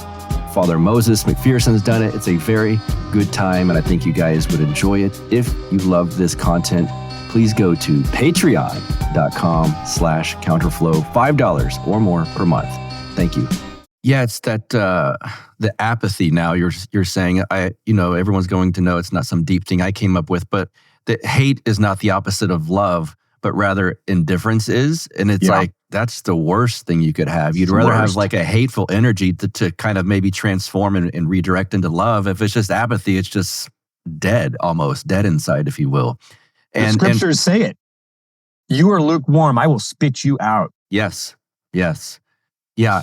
Father Moses McPherson's done it. It's a very good time, and I think you guys would enjoy it. If you love this content, please go to patreon.com/counterflow, $5 or more per month. Thank you. Yeah, it's that the apathy now you're saying. Everyone's going to know it's not some deep thing I came up with, but that hate is not the opposite of love, but rather indifference is. And it's like, that's the worst thing you could have. You'd rather have like a hateful energy to kind of maybe transform and redirect into love. If it's just apathy, it's just dead, almost dead inside, if you will. And the scriptures say it. You are lukewarm, I will spit you out. Yes. Yeah.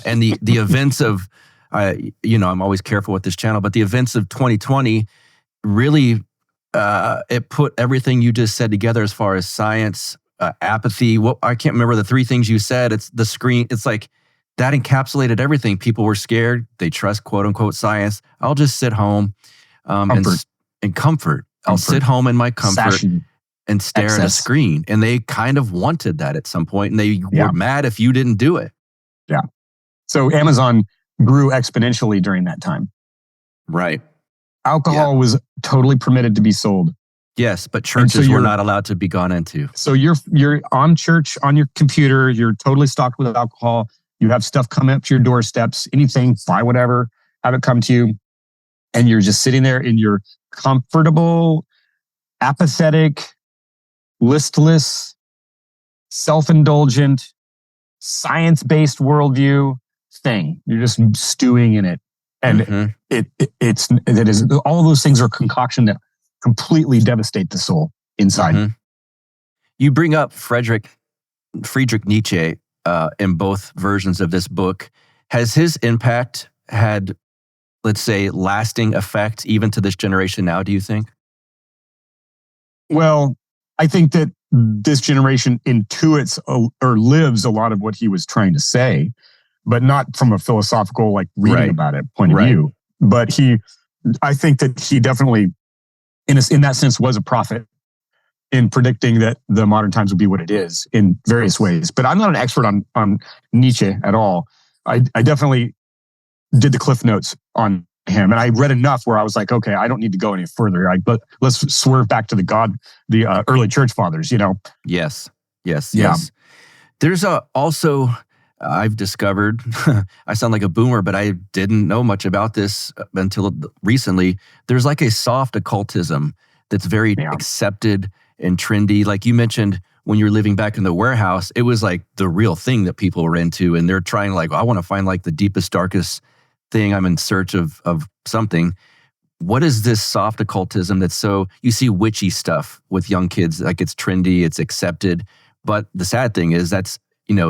And the events of, I'm always careful with this channel, but the events of 2020 really, it put everything you just said together as far as science, apathy. I can't remember the three things you said. It's the screen. It's like that encapsulated everything. People were scared. They trust quote unquote science. I'll just sit home and comfort. I'll sit home in my comfort and stare at a screen. And they kind of wanted that at some point, and they were mad if you didn't do it. Yeah. So Amazon grew exponentially during that time. Right. Alcohol was totally permitted to be sold. Yes, but churches were not allowed to be gone into. So you're on church, on your computer, you're totally stocked with alcohol. You have stuff come up to your doorsteps, anything, buy whatever, have it come to you. And you're just sitting there in your comfortable, apathetic, listless, self-indulgent, science-based worldview thing. You're just stewing in it. And it is all those things are a concoction that completely devastate the soul inside. Mm-hmm. You bring up Friedrich Nietzsche in both versions of this book. Has his impact had, let's say, lasting effect even to this generation now, do you think? Well, I think that this generation intuits or lives a lot of what he was trying to say, but not from a philosophical, like reading about it point of view. But I think that he definitely, in that sense, was a prophet in predicting that the modern times would be what it is in various ways. But I'm not an expert on Nietzsche at all. I definitely did the Cliff Notes on him, and I read enough where I was like, okay, I don't need to go any further. But let's swerve back to the early church fathers. Yes. There's also. I've discovered, I sound like a boomer, but I didn't know much about this until recently. There's like a soft occultism that's very accepted and trendy. Like you mentioned, when you're living back in the warehouse, it was like the real thing that people were into. And they're trying like, I want to find like the deepest, darkest thing. I'm in search of something. What is this soft occultism that's so, you see witchy stuff with young kids, like it's trendy, it's accepted. But the sad thing is that's,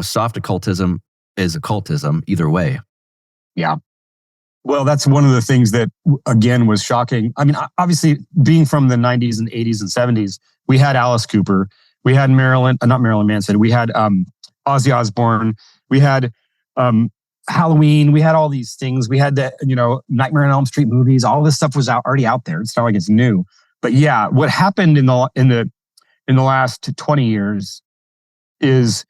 soft occultism is occultism either way. Yeah. Well, that's one of the things that, again, was shocking. I mean, obviously, being from the 90s and 80s and 70s, we had Alice Cooper. We had not Marilyn Manson. We had Ozzy Osbourne. We had Halloween. We had all these things. We had the Nightmare on Elm Street movies. All this stuff was already out there. It's not like it's new. But yeah, what happened in the last 20 years is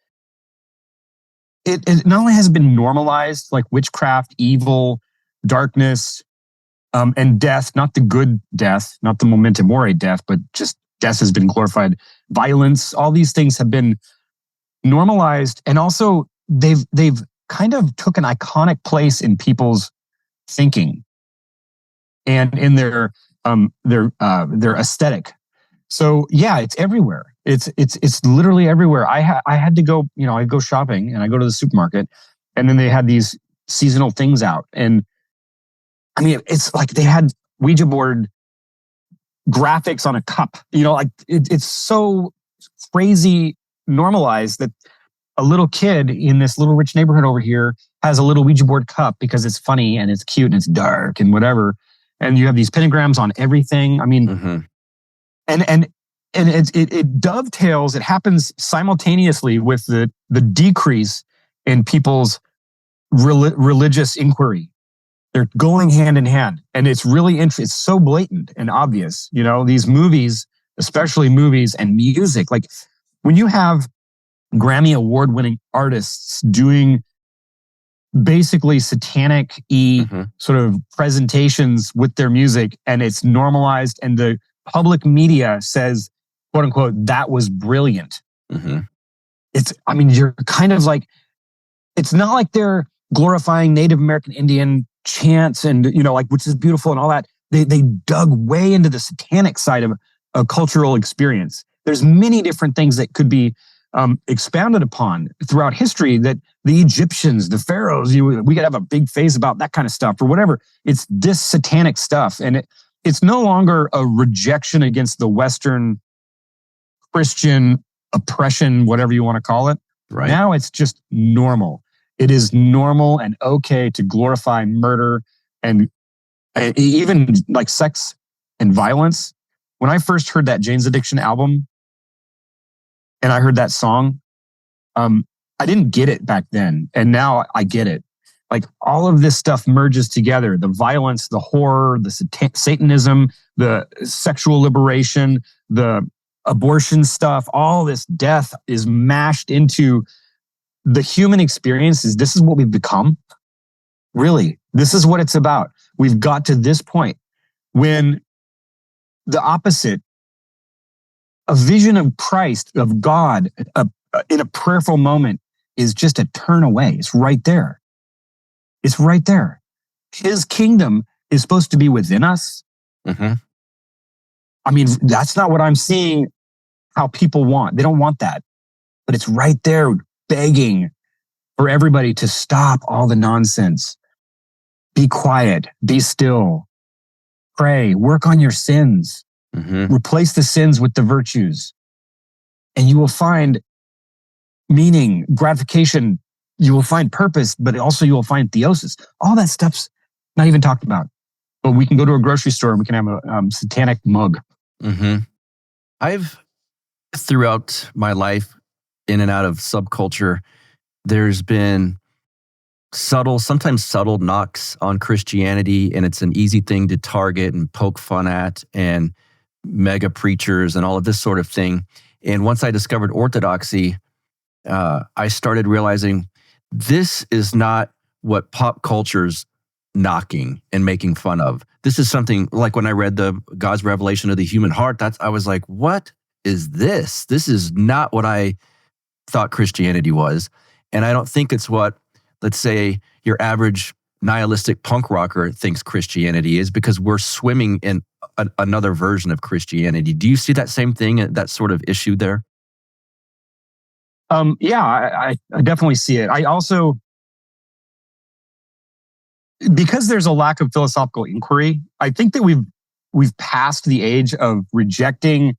it not only has been normalized, like witchcraft, evil, darkness, and death, not the good death, not the memento mori death, but just death has been glorified. Violence, all these things have been normalized, and also they've kind of took an iconic place in people's thinking and in their aesthetic. So yeah, it's everywhere. It's literally everywhere. I had to go, I'd go shopping and I go to the supermarket, and then they had these seasonal things out. And I mean, it's like they had Ouija board graphics on a cup, it's so crazy normalized that a little kid in this little rich neighborhood over here has a little Ouija board cup because it's funny and it's cute and it's dark and whatever. And you have these pentagrams on everything. I mean, and it dovetails. It happens simultaneously with the decrease in people's religious inquiry. They're going hand in hand, and it's really interesting. It's so blatant and obvious. These movies, especially movies and music. Like when you have Grammy award-winning artists doing basically satanic-y sort of presentations with their music, and it's normalized, and the public media says, quote unquote, that was brilliant. You're kind of like, it's not like they're glorifying Native American Indian chants and, which is beautiful and all that. They dug way into the satanic side of a cultural experience. There's many different things that could be expounded upon throughout history, that the Egyptians, the pharaohs, we could have a big phase about that kind of stuff or whatever. It's this satanic stuff. And it's no longer a rejection against the Western Christian oppression, whatever you want to call it. Right. Now it's just normal. It is normal and okay to glorify murder and even like sex and violence. When I first heard that Jane's Addiction album and I heard that song, I didn't get it back then. And now I get it. Like all of this stuff merges together. The violence, the horror, the Satanism, the sexual liberation, the abortion stuff, all this death is mashed into the human experience. This is what we've become. Really, this is what it's about. We've got to this point when the opposite, a vision of Christ, of God, in a prayerful moment is just a turn away. It's right there. It's right there. His kingdom is supposed to be within us. I mean, that's not what I'm seeing how people want. They don't want that. But it's right there begging for everybody to stop all the nonsense. Be quiet. Be still. Pray. Work on your sins. Replace the sins with the virtues. And you will find meaning, gratification. You will find purpose, but also you will find theosis. All that stuff's not even talked about. But we can go to a grocery store and we can have a satanic mug. I've, throughout my life, in and out of subculture, there's been sometimes subtle knocks on Christianity, and it's an easy thing to target and poke fun at, and mega preachers and all of this sort of thing. And once I discovered Orthodoxy, I started realizing this is not what pop culture's knocking and making fun of. This is something like when I read the God's revelation of the human heart, I was like, what is this? This is not what I thought Christianity was. And I don't think it's what, let's say, your average nihilistic punk rocker thinks Christianity is, because we're swimming in another version of Christianity. Do you see that same thing, that sort of issue there? Yeah, I definitely see it. I also, because there's a lack of philosophical inquiry, I think that we've passed the age of rejecting,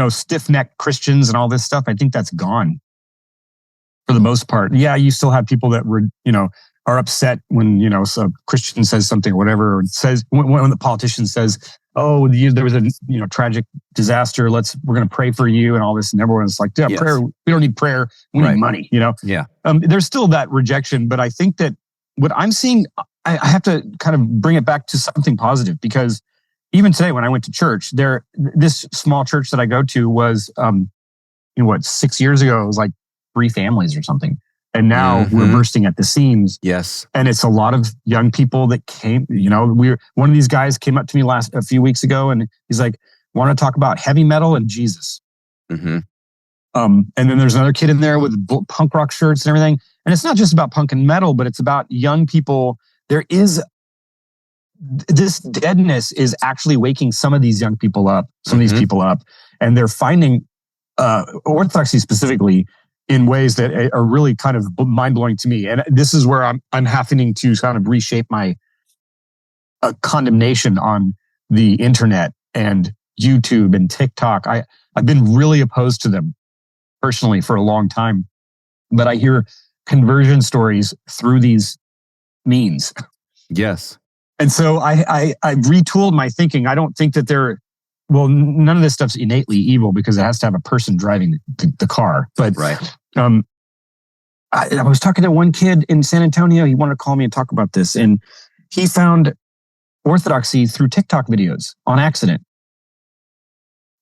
stiff-necked Christians and all this stuff. I think that's gone for the most part. Yeah, you still have people that were, are upset when, a Christian says something or whatever, or says when the politician says, there was a tragic disaster. We're going to pray for you and all this. And everyone's like, yeah, prayer. We don't need prayer. We need money. Yeah. There's still that rejection, but I think that what I'm seeing, I have to kind of bring it back to something positive, because even today when I went to church, this small church that I go to was, 6 years ago, it was like 3 families or something. And now we're bursting at the seams. Yes. And it's a lot of young people that came, one of these guys came up to me a few weeks ago, and he's like, want to talk about heavy metal and Jesus. Mm-hmm. And then there's another kid in there with punk rock shirts and everything. And it's not just about punk and metal, but it's about young people. There is this deadness is actually waking some of these young people up, some of these people up, and they're finding Orthodoxy specifically in ways that are really kind of mind-blowing to me. And this is where I'm having to kind of reshape my condemnation on the internet and YouTube and TikTok. I've been really opposed to them personally for a long time, but I hear conversion stories through these means. Yes. And so I retooled my thinking. I don't think that none of this stuff's innately evil, because it has to have a person driving the car. But right. I was talking to one kid in San Antonio. He wanted to call me and talk about this. And he found Orthodoxy through TikTok videos on accident.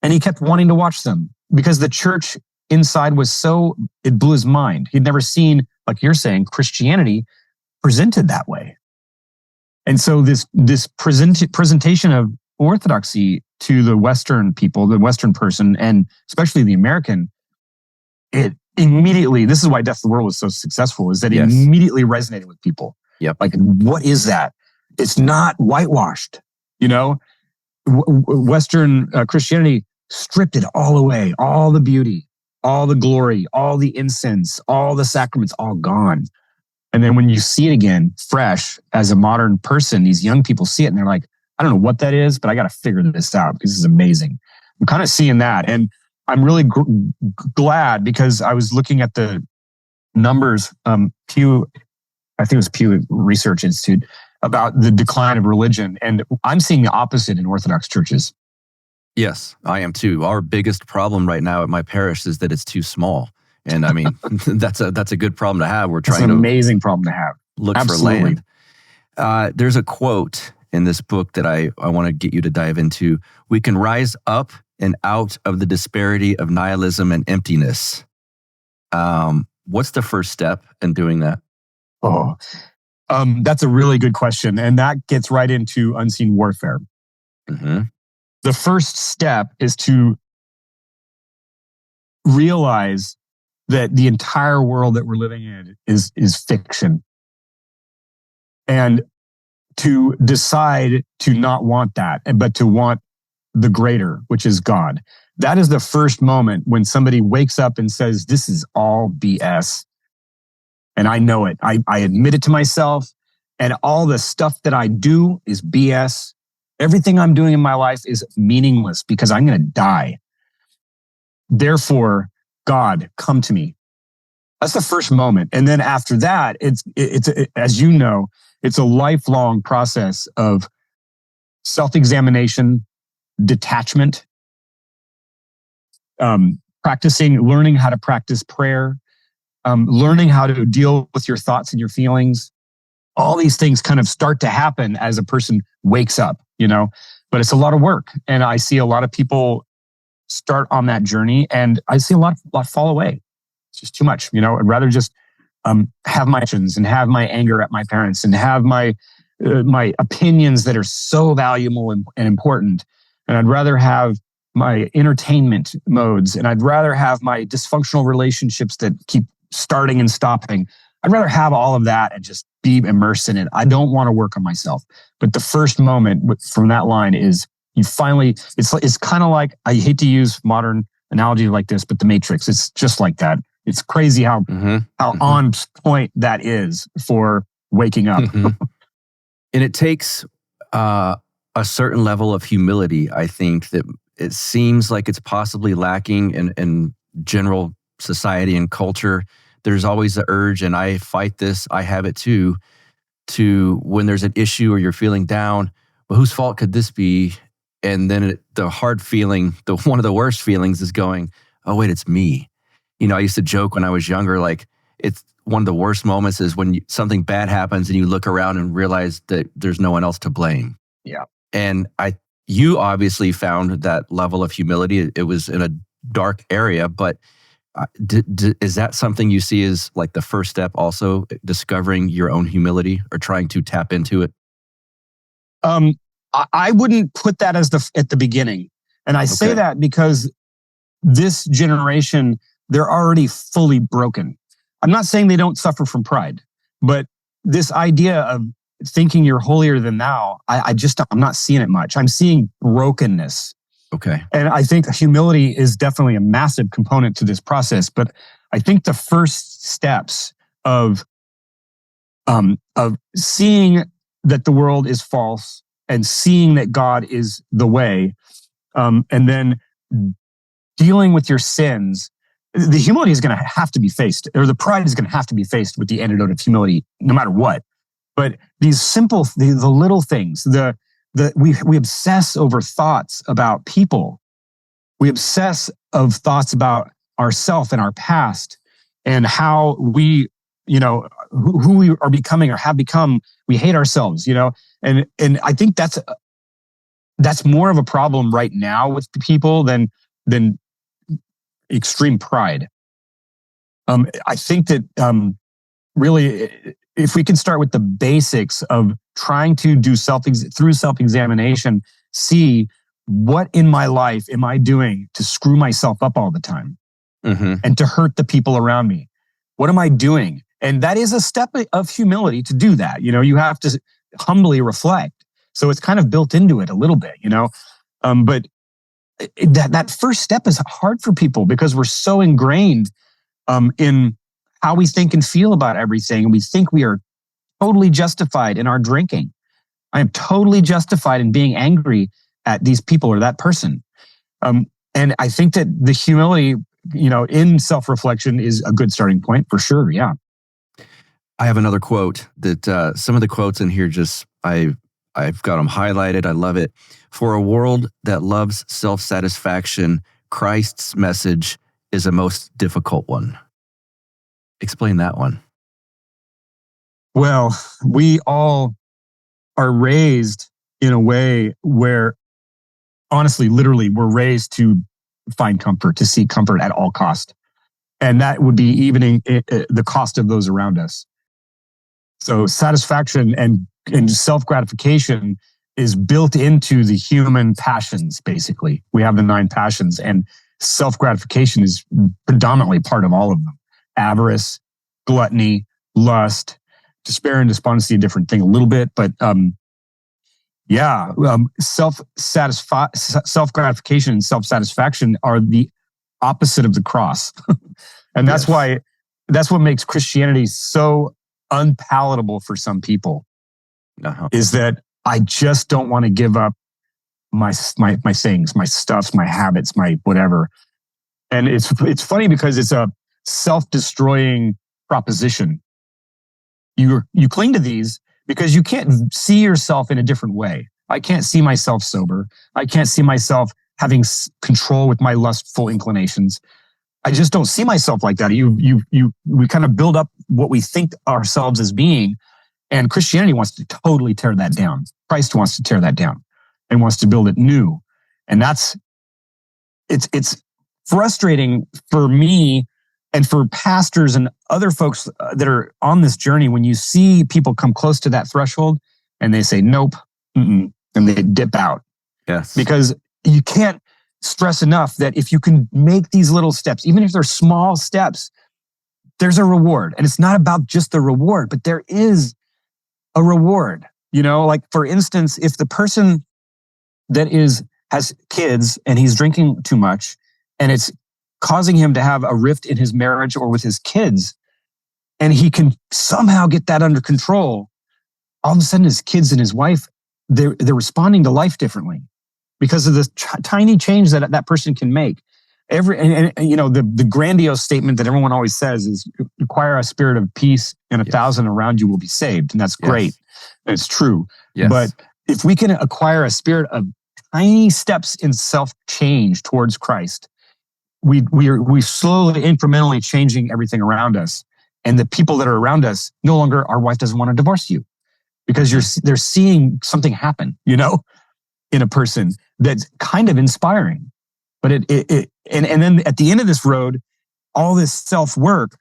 And he kept wanting to watch them because the church inside it blew his mind. He'd never seen, like you're saying, Christianity presented that way. And so this presentation of Orthodoxy to the Western people, the Western person, and especially the American, it immediately, this is why Death of the World was so successful, is that it immediately resonated with people. Yep. Like, what is that? It's not whitewashed. Western Christianity stripped it all away, all the beauty, all the glory, all the incense, all the sacraments, all gone. And then when you see it again, fresh, as a modern person, these young people see it and they're like, I don't know what that is, but I got to figure this out because this is amazing. I'm kind of seeing that. And I'm really glad, because I was looking at the numbers, Pew Research Institute, about the decline of religion. And I'm seeing the opposite in Orthodox churches. Yes, I am too. Our biggest problem right now at my parish is that it's too small. And I mean, that's a good problem to have. We're trying an amazing problem to have. Look Absolutely. for land. There's a quote in this book that I want to get you to dive into. We can rise up and out of the disparity of nihilism and emptiness. What's the first step in doing that? That's a really good question. And that gets right into unseen warfare. Mm-hmm. The first step is to realize that the entire world that we're living in is fiction. And to decide to not want that, but to want the greater, which is God. That is the first moment when somebody wakes up and says, this is all BS. And I know it. I admit it to myself. And all the stuff that I do is BS. Everything I'm doing in my life is meaningless because I'm going to die. Therefore, God, come to me. That's the first moment. And then after that, it's as you know, it's a lifelong process of self-examination, detachment, learning how to practice prayer, learning how to deal with your thoughts and your feelings. All these things kind of start to happen as a person wakes up, but it's a lot of work. And I see a lot of people start on that journey, and I see a lot fall away. It's just too much. I'd rather just have my actions and have my anger at my parents and have my opinions that are so valuable and important. And I'd rather have my entertainment modes, and I'd rather have my dysfunctional relationships that keep starting and stopping. I'd rather have all of that and just be immersed in it. I don't want to work on myself. But the first moment from that line is you finally, it's kind of like, I hate to use modern analogy like this, but the Matrix, it's just like that. It's crazy how on point that is for waking up. Mm-hmm. And it takes a certain level of humility, I think, that it seems like it's possibly lacking in general society and culture. There's always the urge, and I fight this, I have it too, to when there's an issue or you're feeling down, well, whose fault could this be? And then the hard feeling, one of the worst feelings is going, oh, wait, it's me. I used to joke when I was younger, like it's one of the worst moments is when something bad happens and you look around and realize that there's no one else to blame. Yeah. And you obviously found that level of humility. It was in a dark area, but is that something you see as like the first step also, discovering your own humility or trying to tap into it? I wouldn't put that as at the beginning. And I say that because this generation, they're already fully broken. I'm not saying they don't suffer from pride, but this idea of thinking you're holier than thou, I'm not seeing it much. I'm seeing brokenness. Okay. And I think humility is definitely a massive component to this process. But I think the first steps of seeing that the world is false and seeing that God is the way, and then dealing with your sins, the humility is going to have to be faced, or the pride is going to have to be faced with the antidote of humility, no matter what. But these simple, the little things, we obsess over thoughts about people. We obsess of thoughts about ourselves and our past and how we, who we are becoming or have become. We hate ourselves, and I think that's more of a problem right now with people than extreme pride. I think that really, if we can start with the basics of trying to do through self-examination, see what in my life am I doing to screw myself up all the time and to hurt the people around me? What am I doing? And that is a step of humility to do that. You have to humbly reflect. So it's kind of built into it a little bit, but that first step is hard for people because we're so ingrained in how we think and feel about everything. And we think we are totally justified in our drinking. I am totally justified in being angry at these people or that person. And I think that the humility, in self-reflection is a good starting point for sure. Yeah. I have another quote that some of the quotes in here I've got them highlighted. I love it. For a world that loves self-satisfaction, Christ's message is a most difficult one. Explain that one. Well, we all are raised in a way where, honestly, literally, we're raised to find comfort, to seek comfort at all cost. And that would be evening the cost of those around us. So satisfaction and self-gratification is built into the human passions, basically. We have the 9 passions, and self-gratification is predominantly part of all of them. Avarice, gluttony, lust, despair and despondency, a different thing a little bit, but self-gratification and self-satisfaction are the opposite of the cross. And that's what makes Christianity so unpalatable for some people, is that I just don't want to give up my things, my stuffs, my habits, my whatever. And it's funny because it's a self-destroying proposition. You cling to these because you can't see yourself in a different way. I can't see myself sober. I can't see myself having control with my lustful inclinations. I just don't see myself like that. We kind of build up what we think ourselves as being, and Christianity wants to totally tear that down. Christ wants to tear that down and wants to build it new. And it's frustrating for me and for pastors and other folks that are on this journey when you see people come close to that threshold and they say, nope, and they dip out. Yes. Because you can't stress enough that if you can make these little steps, even if they're small steps, there's a reward. And it's not about just the reward, but there is a reward. Like for instance, if the person that has kids and he's drinking too much and it's causing him to have a rift in his marriage or with his kids, and he can somehow get that under control, all of a sudden his kids and his wife, they're responding to life differently because of this tiny change that person can make. The grandiose statement that everyone always says is, acquire a spirit of peace and 1,000 around you will be saved. And that's great. Yes. It's true. Yes. But if we can acquire a spirit of tiny steps in self-change towards Christ, we slowly, incrementally changing everything around us. And the people that are around us, no longer, our wife doesn't want to divorce you because they're seeing something happen, in a person that's kind of inspiring. But and then at the end of this road, all this self-work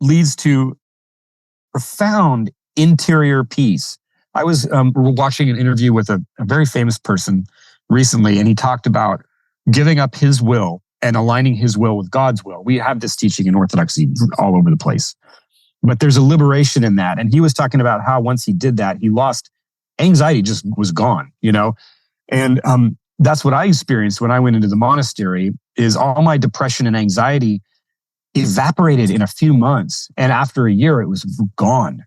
leads to profound interior peace. I was watching an interview with a very famous person recently, and he talked about giving up his will and aligning his will with God's will. We have this teaching in Orthodoxy all over the place, but there's a liberation in that. And he was talking about how once he did that, he lost anxiety, just was gone, And that's what I experienced when I went into the monastery, is all my depression and anxiety evaporated in a few months. And after a year, it was gone,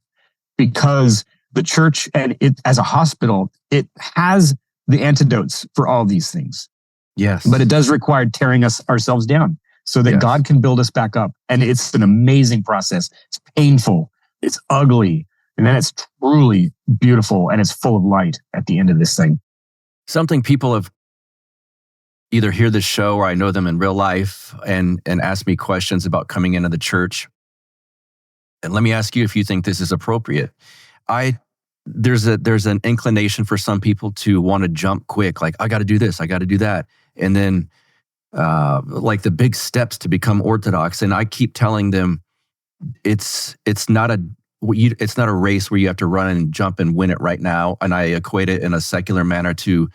because the church and it as a hospital, it has the antidotes for all these things. Yes. But it does require tearing ourselves down so that God can build us back up. And it's an amazing process. It's painful. It's ugly. And then it's truly beautiful, and it's full of light at the end of this thing. Something people have either hear this show or I know them in real life and ask me questions about coming into the church. And let me ask you if you think this is appropriate. There's an inclination for some people to want to jump quick, like, I got to do this, I got to do that. And then like the big steps to become Orthodox. And I keep telling them it's not a race where you have to run and jump and win it right now. And I equate it in a secular manner to,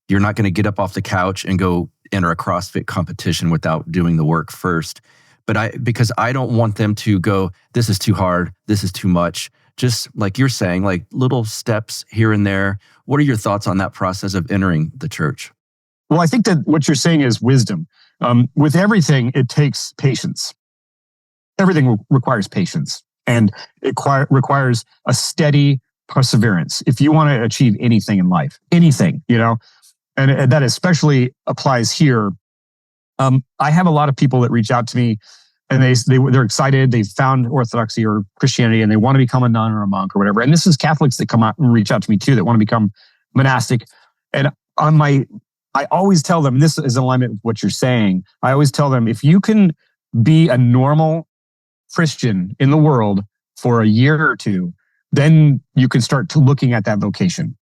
you're not going to get up off the couch and go enter a CrossFit competition without doing the work first. But because I don't want them to go, this is too hard, this is too much. Just like you're saying, like little steps here and there. What are your thoughts on that process of entering the church? Well, I think that what you're saying is wisdom. With everything, it takes patience. Everything requires patience, and it requires a steady perseverance. If you want to achieve anything in life, anything, and that especially applies here. I have a lot of people that reach out to me, and they're excited. They've found Orthodoxy or Christianity, and they want to become a nun or a monk or whatever. And this is Catholics that come out and reach out to me too, that want to become monastic. And I always tell them, and this is in alignment with what you're saying, I always tell them, if you can be a normal Christian in the world for a year or two, then you can start looking at that vocation.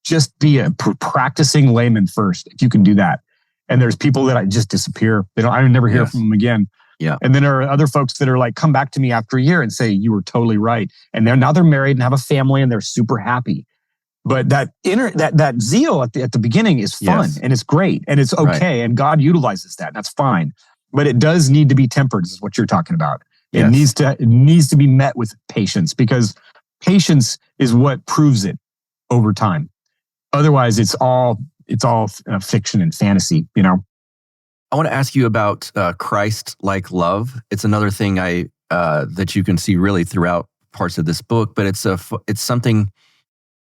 Just be a practicing layman first, if you can do that. And there's people that just disappear. I never hear from them again. Yeah. And then there are other folks that are like, come back to me after a year and say, you were totally right. And now they're married and have a family and they're super happy. But that zeal at the beginning is fun and it's great and it's okay. Right. And God utilizes that. And that's fine. But it does need to be tempered, is what you're talking about. It needs to be met with patience, because patience is what proves it over time. Otherwise, it's all fiction and fantasy, I want to ask you about Christ-like love. It's another thing that you can see really throughout parts of this book, but it's something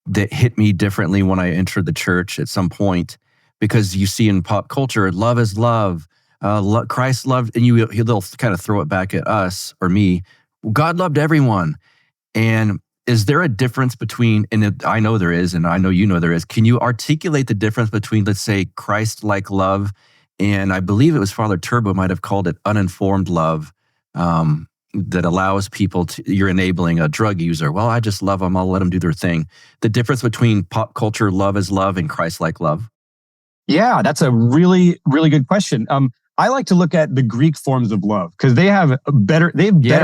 that hit me differently when I entered the church at some point, because you see in pop culture, love is love. Christ loved, and they'll kind of throw it back at us or me. God loved everyone. And is there a difference between, and I know there is, and I know you know there is, can you articulate the difference between, let's say, Christ-like love, and I believe it was Father Turbo might have called it uninformed love, that allows people to, you're enabling a drug user. Well, I just love them, I'll let them do their thing. The difference between pop culture love is love and Christ-like love? Yeah, that's a really, really good question. I like to look at the Greek forms of love, because they've better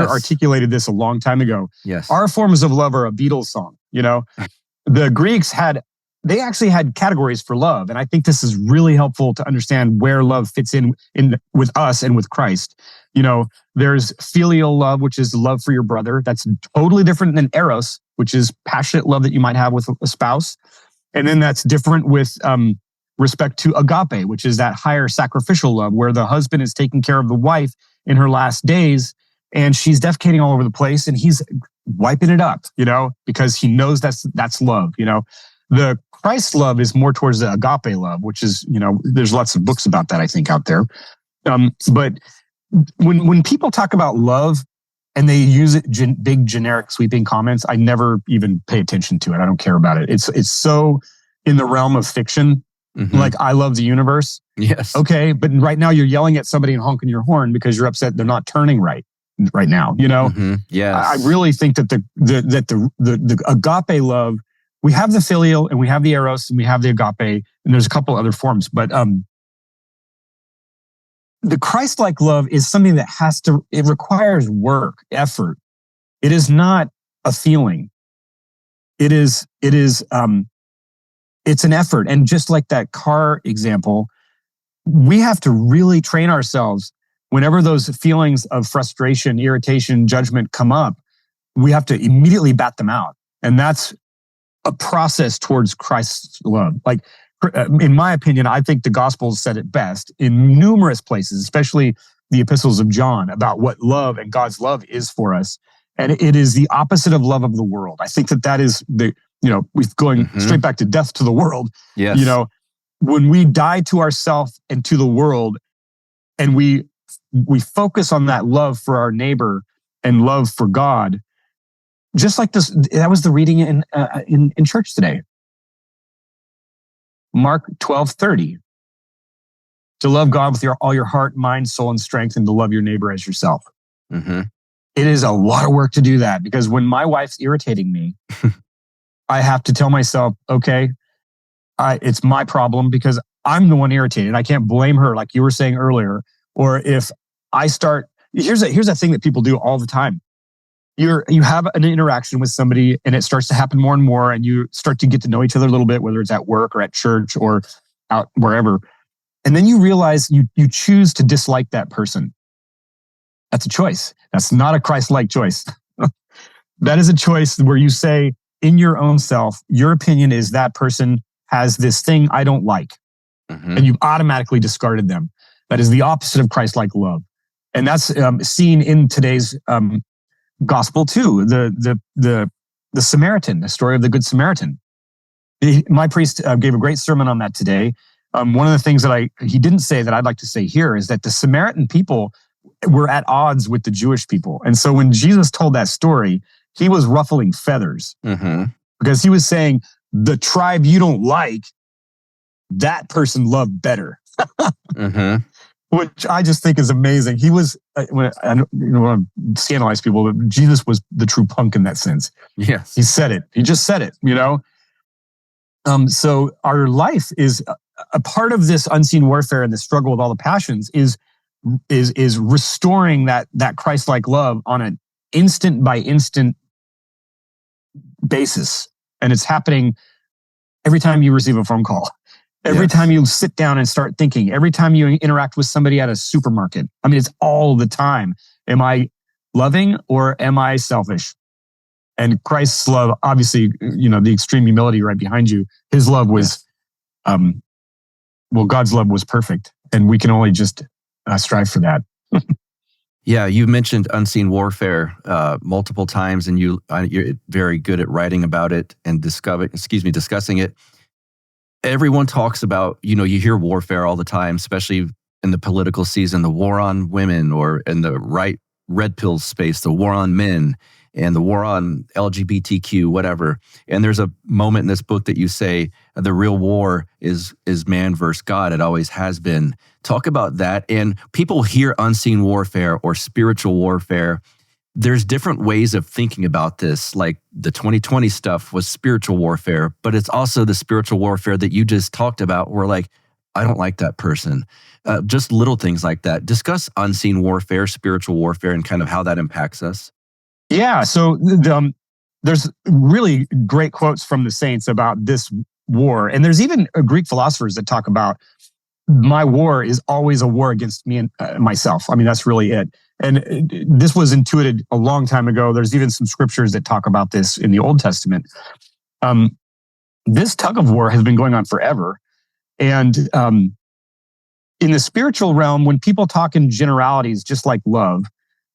articulated this a long time ago. Yes. Our forms of love are a Beatles song. The Greeks they actually had categories for love. And I think this is really helpful to understand where love fits in with us and with Christ. There's filial love, which is love for your brother. That's totally different than eros, which is passionate love that you might have with a spouse. And then that's different with respect to agape, which is that higher sacrificial love, where the husband is taking care of the wife in her last days, and she's defecating all over the place, and he's wiping it up, because he knows that's love. The Christ love is more towards the agape love, which is, there's lots of books about that, I think, out there. But when people talk about love and they use it big, generic, sweeping comments, I never even pay attention to it. I don't care about it. It's so in the realm of fiction Like, I love the universe. Yes. Okay, but right now you're yelling at somebody and honking your horn because you're upset they're not turning right now. Yes. I really think that the agape love, we have the filial and we have the eros and we have the agape, and there's a couple other forms, but the Christ-like love is something that it requires work, effort. It is not a feeling. It's an effort. And just like that car example, we have to really train ourselves. Whenever those feelings of frustration, irritation, judgment come up, we have to immediately bat them out. And that's a process towards Christ's love. Like, in my opinion, I think the Gospels said it best in numerous places, especially the epistles of John, about what love and God's love is for us. And it is the opposite of love of the world. I think that is we're going straight back to death to the world. Yes. When we die to ourselves and to the world, and we focus on that love for our neighbor and love for God, just like this, that was the reading in church today. Mark 12:30. To love God with all your heart, mind, soul, and strength, and to love your neighbor as yourself. It is a lot of work to do that, because when my wife's irritating me, I have to tell myself, okay, it's my problem because I'm the one irritated. I can't blame her, like you were saying earlier. Or if I start, here's a thing that people do all the time. You have an interaction with somebody and it starts to happen more and more, and you start to get to know each other a little bit, whether it's at work or at church or out wherever. And then you realize you choose to dislike that person. That's a choice. That's not a Christ-like choice. That is a choice where you say in your own self, your opinion is that person has this thing I don't like. And you've automatically discarded them. That is the opposite of Christ-like love. And that's seen in today's gospel too. The Samaritan, the story of the Good Samaritan. My priest gave a great sermon on that today. One of the things that he didn't say that I'd like to say here is that the Samaritan people were at odds with the Jewish people. And so when Jesus told that story, he was ruffling feathers because he was saying, the tribe you don't like, that person loved better. Which I just think is amazing. He was, I don't want to scandalize people, but Jesus was the true punk in that sense. Yes. He said it. He just said it, So our life is a part of this unseen warfare and the struggle with all the passions is restoring that Christ-like love on an instant by instant basis. And it's happening every time you receive a phone call, every time you sit down and start thinking, every time you interact with somebody at a supermarket. I mean, it's all the time. Am I loving or am I selfish? And Christ's love, obviously, the extreme humility right behind you, his love was, God's love was perfect. And we can only just strive for that. Yeah, you've mentioned unseen warfare multiple times, and you're very good at writing about it and discussing it. Everyone talks about, you hear warfare all the time, especially in the political season, the war on women, or in the red pill space, the war on men, and the war on LGBTQ, whatever. And there's a moment in this book that you say the real war is man versus God. It always has been. Talk about that. And people hear unseen warfare or spiritual warfare. There's different ways of thinking about this. Like the 2020 stuff was spiritual warfare, but it's also the spiritual warfare that you just talked about where like, I don't like that person. Just little things like that. Discuss unseen warfare, spiritual warfare, and kind of how that impacts us. Yeah, so there's really great quotes from the saints about this war. And there's even Greek philosophers that talk about my war is always a war against me and myself. I mean, that's really it. And this was intuited a long time ago. There's even some scriptures that talk about this in the Old Testament. This tug of war has been going on forever. And in the spiritual realm, when people talk in generalities, just like love,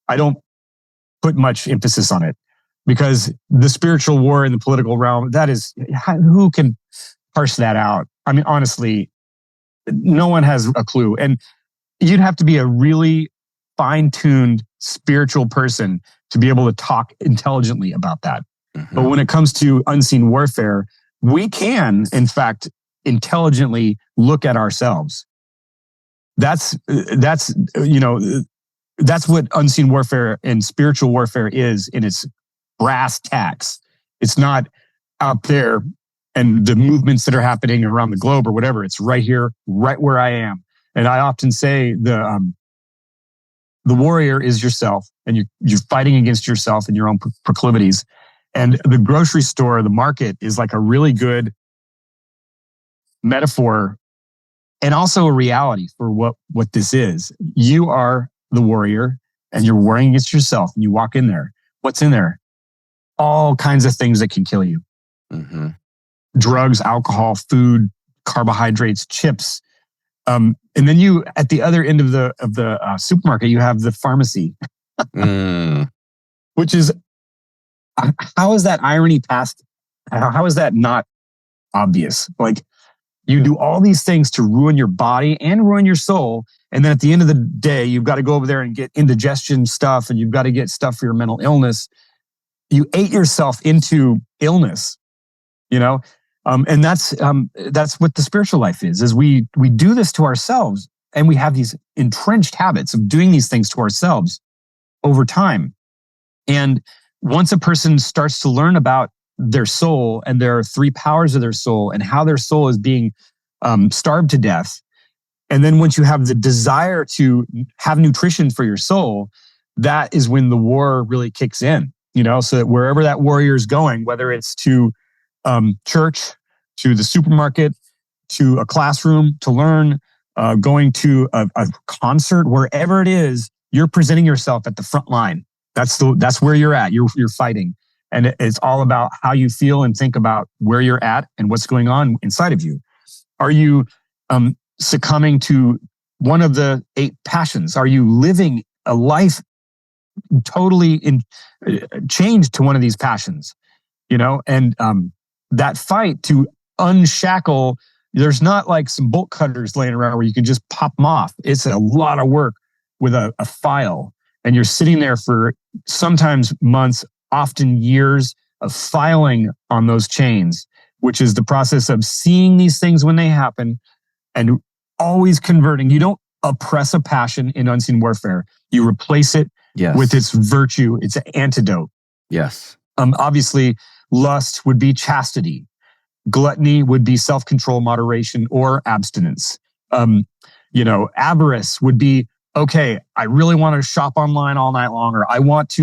I don't put much emphasis on it, because the spiritual war in the political realm, that is, who can parse that out? I mean, honestly, no one has a clue. And you'd have to be a really fine-tuned spiritual person to be able to talk intelligently about that. But when it comes to unseen warfare, we can, in fact, intelligently look at ourselves. That's what unseen warfare and spiritual warfare is in its brass tacks. It's not out there and the movements that are happening around the globe or whatever. It's right here, right where I am. And I often say the warrior is yourself, and you're fighting against yourself and your own proclivities. And the grocery store, the market, is like a really good metaphor and also a reality for what this is. You are the warrior, and you're warring against yourself, and you walk in there. What's in there? All kinds of things that can kill you. Mm-hmm. Drugs, alcohol, food, carbohydrates, chips. And then you, at the other end of the supermarket, you have the pharmacy, which is, how is that irony past? How is that not obvious? Like, you do all these things to ruin your body and ruin your soul. And then at the end of the day, you've got to go over there and get indigestion stuff, and you've got to get stuff for your mental illness. You ate yourself into illness, and that's what the spiritual life is we do this to ourselves, and we have these entrenched habits of doing these things to ourselves over time. And once a person starts to learn about their soul, and there are 3 powers of their soul, and how their soul is being starved to death, and then once you have the desire to have nutrition for your soul, that is when the war really kicks in. So that wherever that warrior is going, whether it's to church, to the supermarket, to a classroom to learn, going to a concert, wherever it is, you're presenting yourself at the front line. That's where you're at. You're fighting. And it's all about how you feel and think about where you're at and what's going on inside of you. Are you succumbing to one of the 8 passions? Are you living a life totally changed to one of these passions? And that fight to unshackle, there's not like some bolt cutters laying around where you can just pop them off. It's a lot of work with a file, and you're sitting there for sometimes months, often years of filing on those chains, which is the process of seeing these things when they happen and always converting. You don't oppress a passion in unseen warfare. You replace it with its virtue, its antidote. Yes. Obviously, lust would be chastity. Gluttony would be self-control, moderation, or abstinence. Avarice would be, okay, I really want to shop online all night long, or I want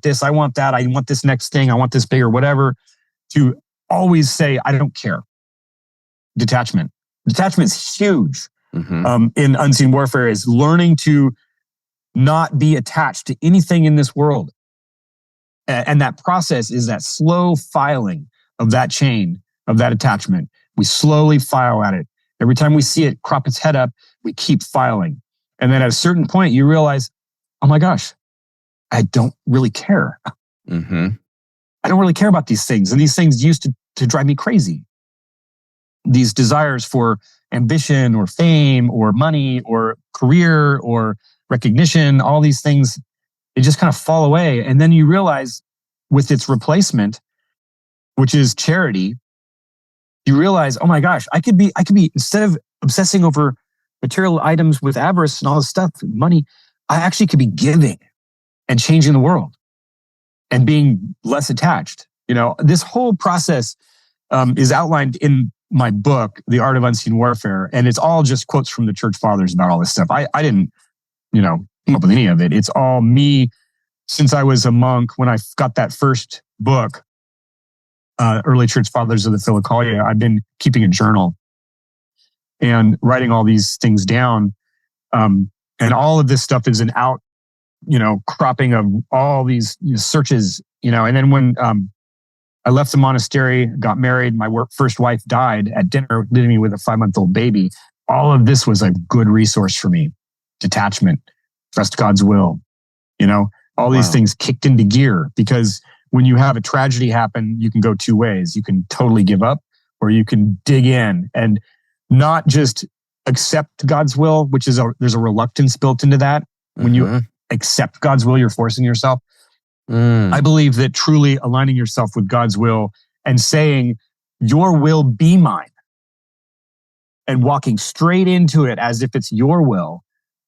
this, I want that, I want this next thing, I want this big or whatever. To always say, I don't care. Detachment. Detachment's huge. Mm-hmm. In unseen warfare, is learning to not be attached to anything in this world. And that process is that slow filing of that chain, of that attachment. We slowly file at it. Every time we see it crop its head up, we keep filing. And then at a certain point, you realize, oh my gosh, I don't really care. Mm-hmm. I don't really care about these things. And these things used to drive me crazy. These desires for ambition or fame or money or career or recognition, all these things, they just kind of fall away. And then you realize with its replacement, which is charity, you realize, oh my gosh, I could be, instead of obsessing over material items with avarice and all this stuff, money, I actually could be giving and changing the world and being less attached. This whole process is outlined in my book, The Art of Unseen Warfare. And it's all just quotes from the church fathers about all this stuff. I didn't, come up with any of it. It's all me since I was a monk. When I got that first book, Early Church Fathers of the Filokalia, I've been keeping a journal and writing all these things down. And all of this stuff is an cropping of all these searches, and then when I left the monastery, got married, my first wife died at dinner, leaving me with a 5-month-old baby. All of this was a good resource for me. Detachment, trust God's will, all these things kicked into gear, because when you have a tragedy happen, you can go 2 ways. You can totally give up, or you can dig in and not just accept God's will, which is there's a reluctance built into that. When you accept God's will, you're forcing yourself. I believe that truly aligning yourself with God's will and saying, your will be mine. and walking straight into it as if it's your will.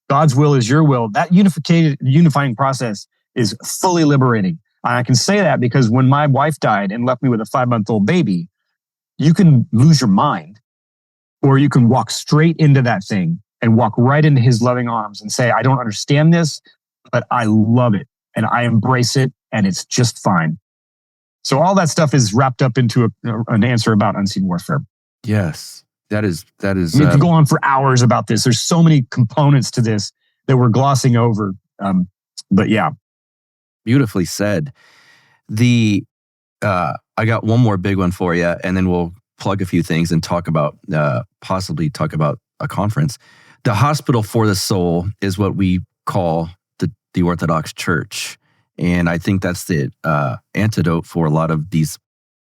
God's will is your will. That unifying process is fully liberating. And I can say that because when my wife died and left me with a 5-month-old baby, you can lose your mind, or you can walk straight into that thing and walk right into his loving arms and say, I don't understand this, but I love it and I embrace it and it's just fine. So all that stuff is wrapped up into an answer about unseen warfare. Yes, that is. We can go on for hours about this. There's so many components to this that we're glossing over. But yeah. Beautifully said. I got one more big one for you, and then we'll plug a few things and possibly talk about a conference. The hospital for the soul is what we call the Orthodox Church. And I think that's the antidote for a lot of these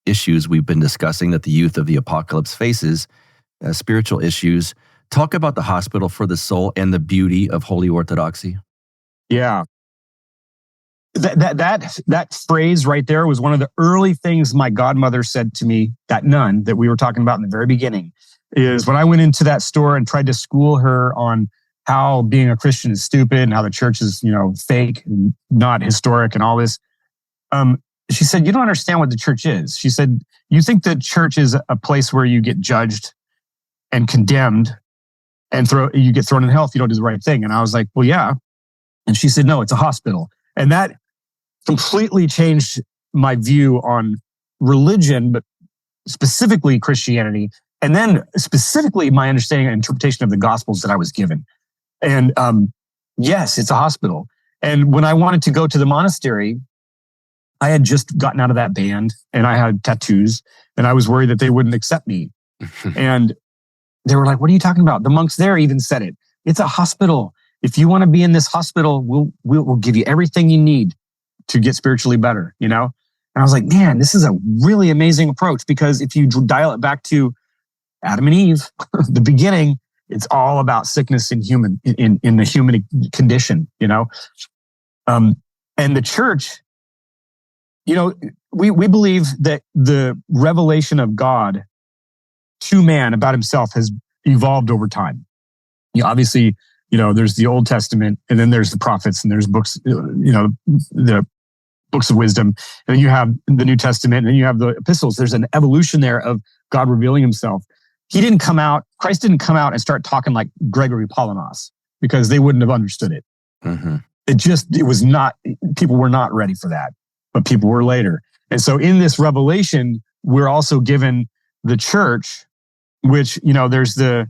issues we've been discussing that the youth of the apocalypse faces, spiritual issues. Talk about the hospital for the soul and the beauty of Holy Orthodoxy. Yeah. That phrase right there was one of the early things my godmother said to me, that nun that we were talking about in the very beginning, is when I went into that store and tried to school her on how being a Christian is stupid and how the church is, fake and not historic and all this. She said, you don't understand what the church is. She said, you think the church is a place where you get judged and condemned and you get thrown in hell if you don't do the right thing. And I was like, well, yeah. And she said, no, it's a hospital. And that completely changed my view on religion, but specifically Christianity. And then specifically my understanding and interpretation of the Gospels that I was given. And yes, it's a hospital. And when I wanted to go to the monastery, I had just gotten out of that band and I had tattoos and I was worried that they wouldn't accept me. And they were like, what are you talking about? The monks there even said it. It's a hospital. If you want to be in this hospital, we'll give you everything you need to get spiritually better, And I was like, man, this is a really amazing approach, because if you dial it back to Adam and Eve, the beginning, it's all about sickness in the human condition, And the church, we believe that the revelation of God to man about himself has evolved over time. Obviously, there's the Old Testament, and then there's the prophets, and there's books, the books of wisdom, and then you have the New Testament, and then you have the epistles. There's an evolution there of God revealing himself. Christ didn't come out and start talking like Gregory Palamas, because they wouldn't have understood it. Mm-hmm. It was not, people were not ready for that, but people were later. And so in this revelation, we're also given the church, which, there's the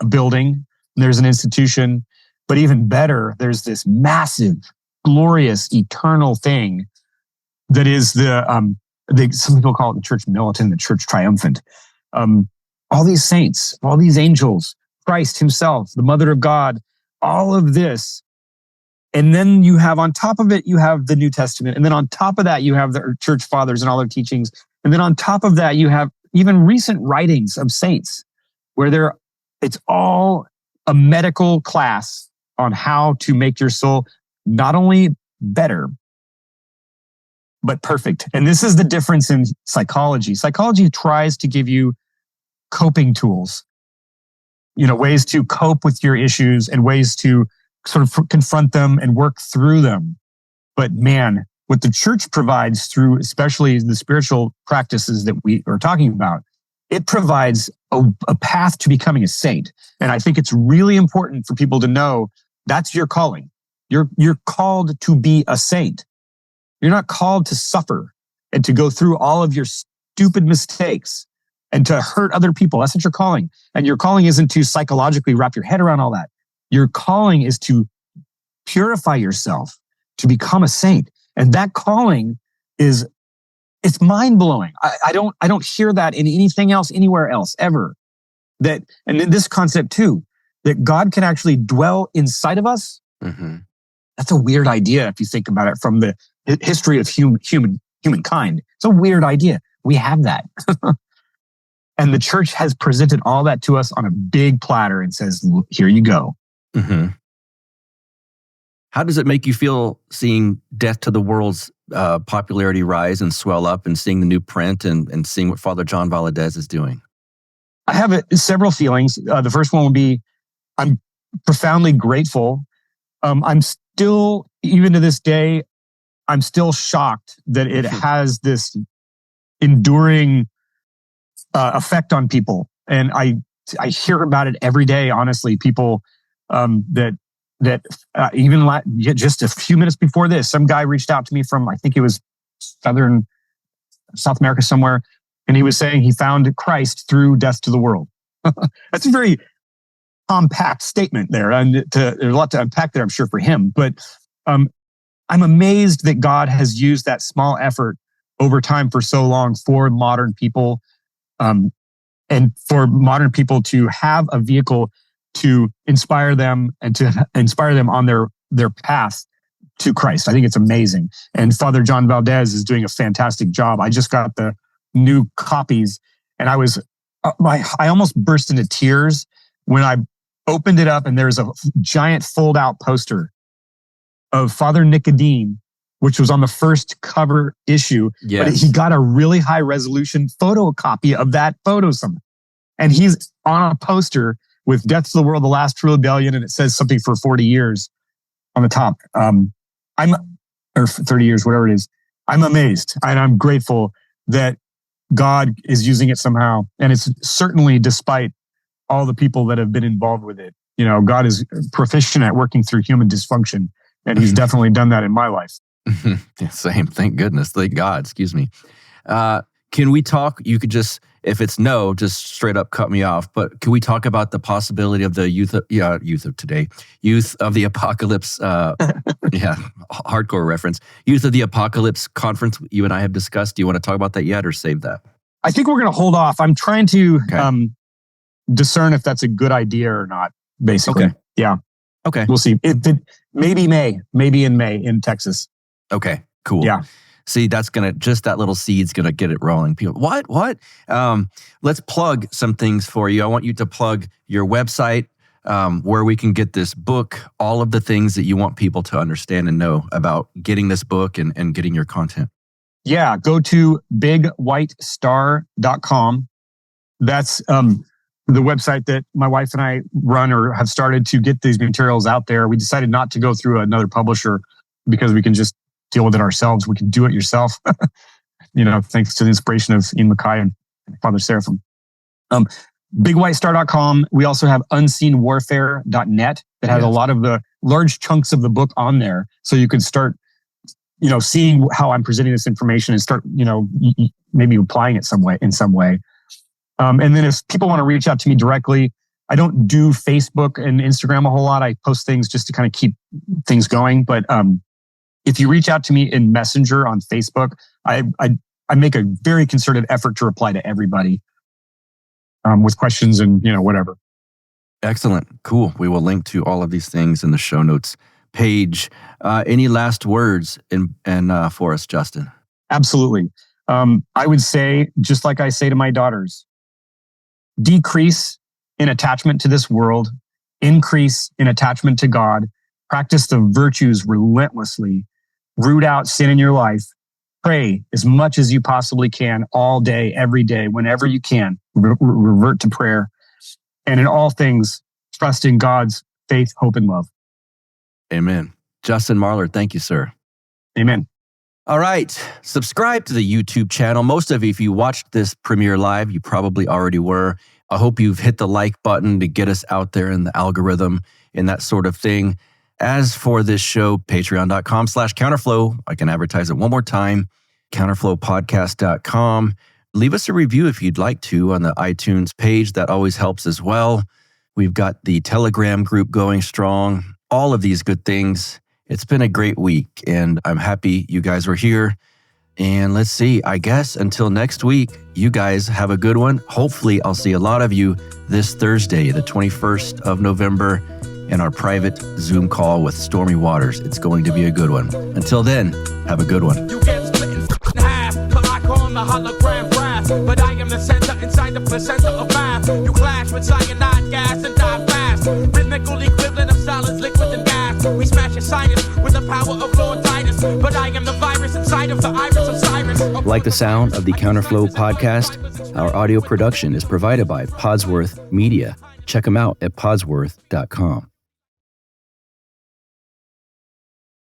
building, there's an institution, but even better, there's this massive, glorious, eternal thing that is some people call it the church militant, the church triumphant. All these saints, all these angels, Christ himself, the Mother of God, all of this. And then you have on top of it, you have the New Testament. And then on top of that, you have the church fathers and all their teachings. And then on top of that, you have even recent writings of saints where it's all a medical class on how to make your soul not only better, but perfect. And this is the difference in psychology. Psychology tries to give you coping tools, ways to cope with your issues and ways to sort of confront them and work through them. But man, what the church provides through, especially the spiritual practices that we are talking about, it provides a path to becoming a saint. And I think it's really important for people to know that's your calling. You're called to be a saint. You're not called to suffer and to go through all of your stupid mistakes and to hurt other people. That's not your calling. And your calling isn't to psychologically wrap your head around all that. Your calling is to purify yourself, to become a saint. And that calling it's mind-blowing. I don't hear that in anything else, anywhere else, ever. And in this concept too, that God can actually dwell inside of us. Mm-hmm. That's a weird idea if you think about it from the history of humankind. It's a weird idea. We have that. And the church has presented all that to us on a big platter and says, look, here you go. Mm-hmm. How does it make you feel seeing Death to the World's popularity rise and swell up, and seeing the new print and seeing what Father John Valadez is doing? I have several feelings. The first one would be, I'm profoundly grateful. I'm still, even to this day, I'm still shocked that it has this enduring effect on people. And I hear about it every day, honestly. People that even just a few minutes before this, some guy reached out to me from, I think it was South America somewhere, and he was saying he found Christ through death to the world. That's a very compact statement there, and there's a lot to unpack there, I'm sure, for him. But I'm amazed that God has used that small effort over time for so long for modern people, and for modern people to have a vehicle to inspire them and to inspire them on their path to Christ. I think it's amazing. And Father John Valdez is doing a fantastic job. I just got the new copies, and I almost burst into tears when I opened it up, and there's a giant fold-out poster of Father Nicodeme, which was on the first cover issue. Yes. But he got a really high-resolution photocopy of that photo somewhere. And he's on a poster with Death to the World, The Last True Rebellion, and it says something for 40 years on the top. Or 30 years, whatever it is. I'm amazed, and I'm grateful that God is using it somehow. And it's certainly despite all the people that have been involved with it. You know, God is proficient at working through human dysfunction, and he's definitely done that in my life. Yeah, same. Thank goodness. Thank God. Excuse me. Can we talk? You could just, if it's no, just straight up cut me off. But can we talk about the possibility of the Youth of the Apocalypse? Hardcore reference. Youth of the Apocalypse conference you and I have discussed. Do you want to talk about that yet, or save that? I think we're going to hold off. I'm trying to discern if that's a good idea or not. Basically, okay. Yeah. Okay, we'll see. Maybe in May in Texas. Okay, cool. Yeah. See, that's that little seed's gonna get it rolling. People, what? Let's plug some things for you. I want you to plug your website, where we can get this book, all of the things that you want people to understand and know about getting this book and getting your content. Yeah, go to bigwhitestar.com. That's the website that my wife and I run or have started to get these materials out there. We decided not to go through another publisher because we can just deal with it ourselves. We can do it yourself, thanks to the inspiration of Ian MacKaye and Father Seraphim. Bigwhitestar.com. We also have unseenwarfare.net that has a lot of the large chunks of the book on there. So you can start, seeing how I'm presenting this information and start, maybe applying it in some way. And then if people want to reach out to me directly, I don't do Facebook and Instagram a whole lot. I post things just to kind of keep things going. But if you reach out to me in Messenger on Facebook, I make a very concerted effort to reply to everybody with questions and whatever. Excellent. Cool. We will link to all of these things in the show notes page. Any last words for us, Justin? Absolutely. I would say, just like I say to my daughters, decrease in attachment to this world, increase in attachment to God, practice the virtues relentlessly, root out sin in your life, pray as much as you possibly can all day, every day, whenever you can, revert to prayer, and in all things, trust in God's faith, hope, and love. Amen. Justin Marler, thank you, sir. Amen. All right. Subscribe to the YouTube channel. Most of you, if you watched this premiere live, you probably already were. I hope you've hit the like button to get us out there in the algorithm and that sort of thing. As for this show, patreon.com/counterflow. I can advertise it one more time. counterflowpodcast.com. Leave us a review if you'd like to on the iTunes page. That always helps as well. We've got the Telegram group going strong. All of these good things. It's been a great week, and I'm happy you guys were here. And let's see, I guess until next week, you guys have a good one. Hopefully, I'll see a lot of you this Thursday, the 21st of November, in our private Zoom call with Stormy Waters. It's going to be a good one. Until then, have a good one. You get split in half, but I call the hologram brass. But I am the center inside the placenta of math. You clash with cyanide gas and die fast. Rhythmical equivalent of solids, liquid, and gas. We smash your sinus with the power of Lord Titus. But I am the virus inside of the iris of Cyrus. Like the sound of the Counterflow podcast? Our audio production is provided by Podsworth Media. Check them out at podsworth.com.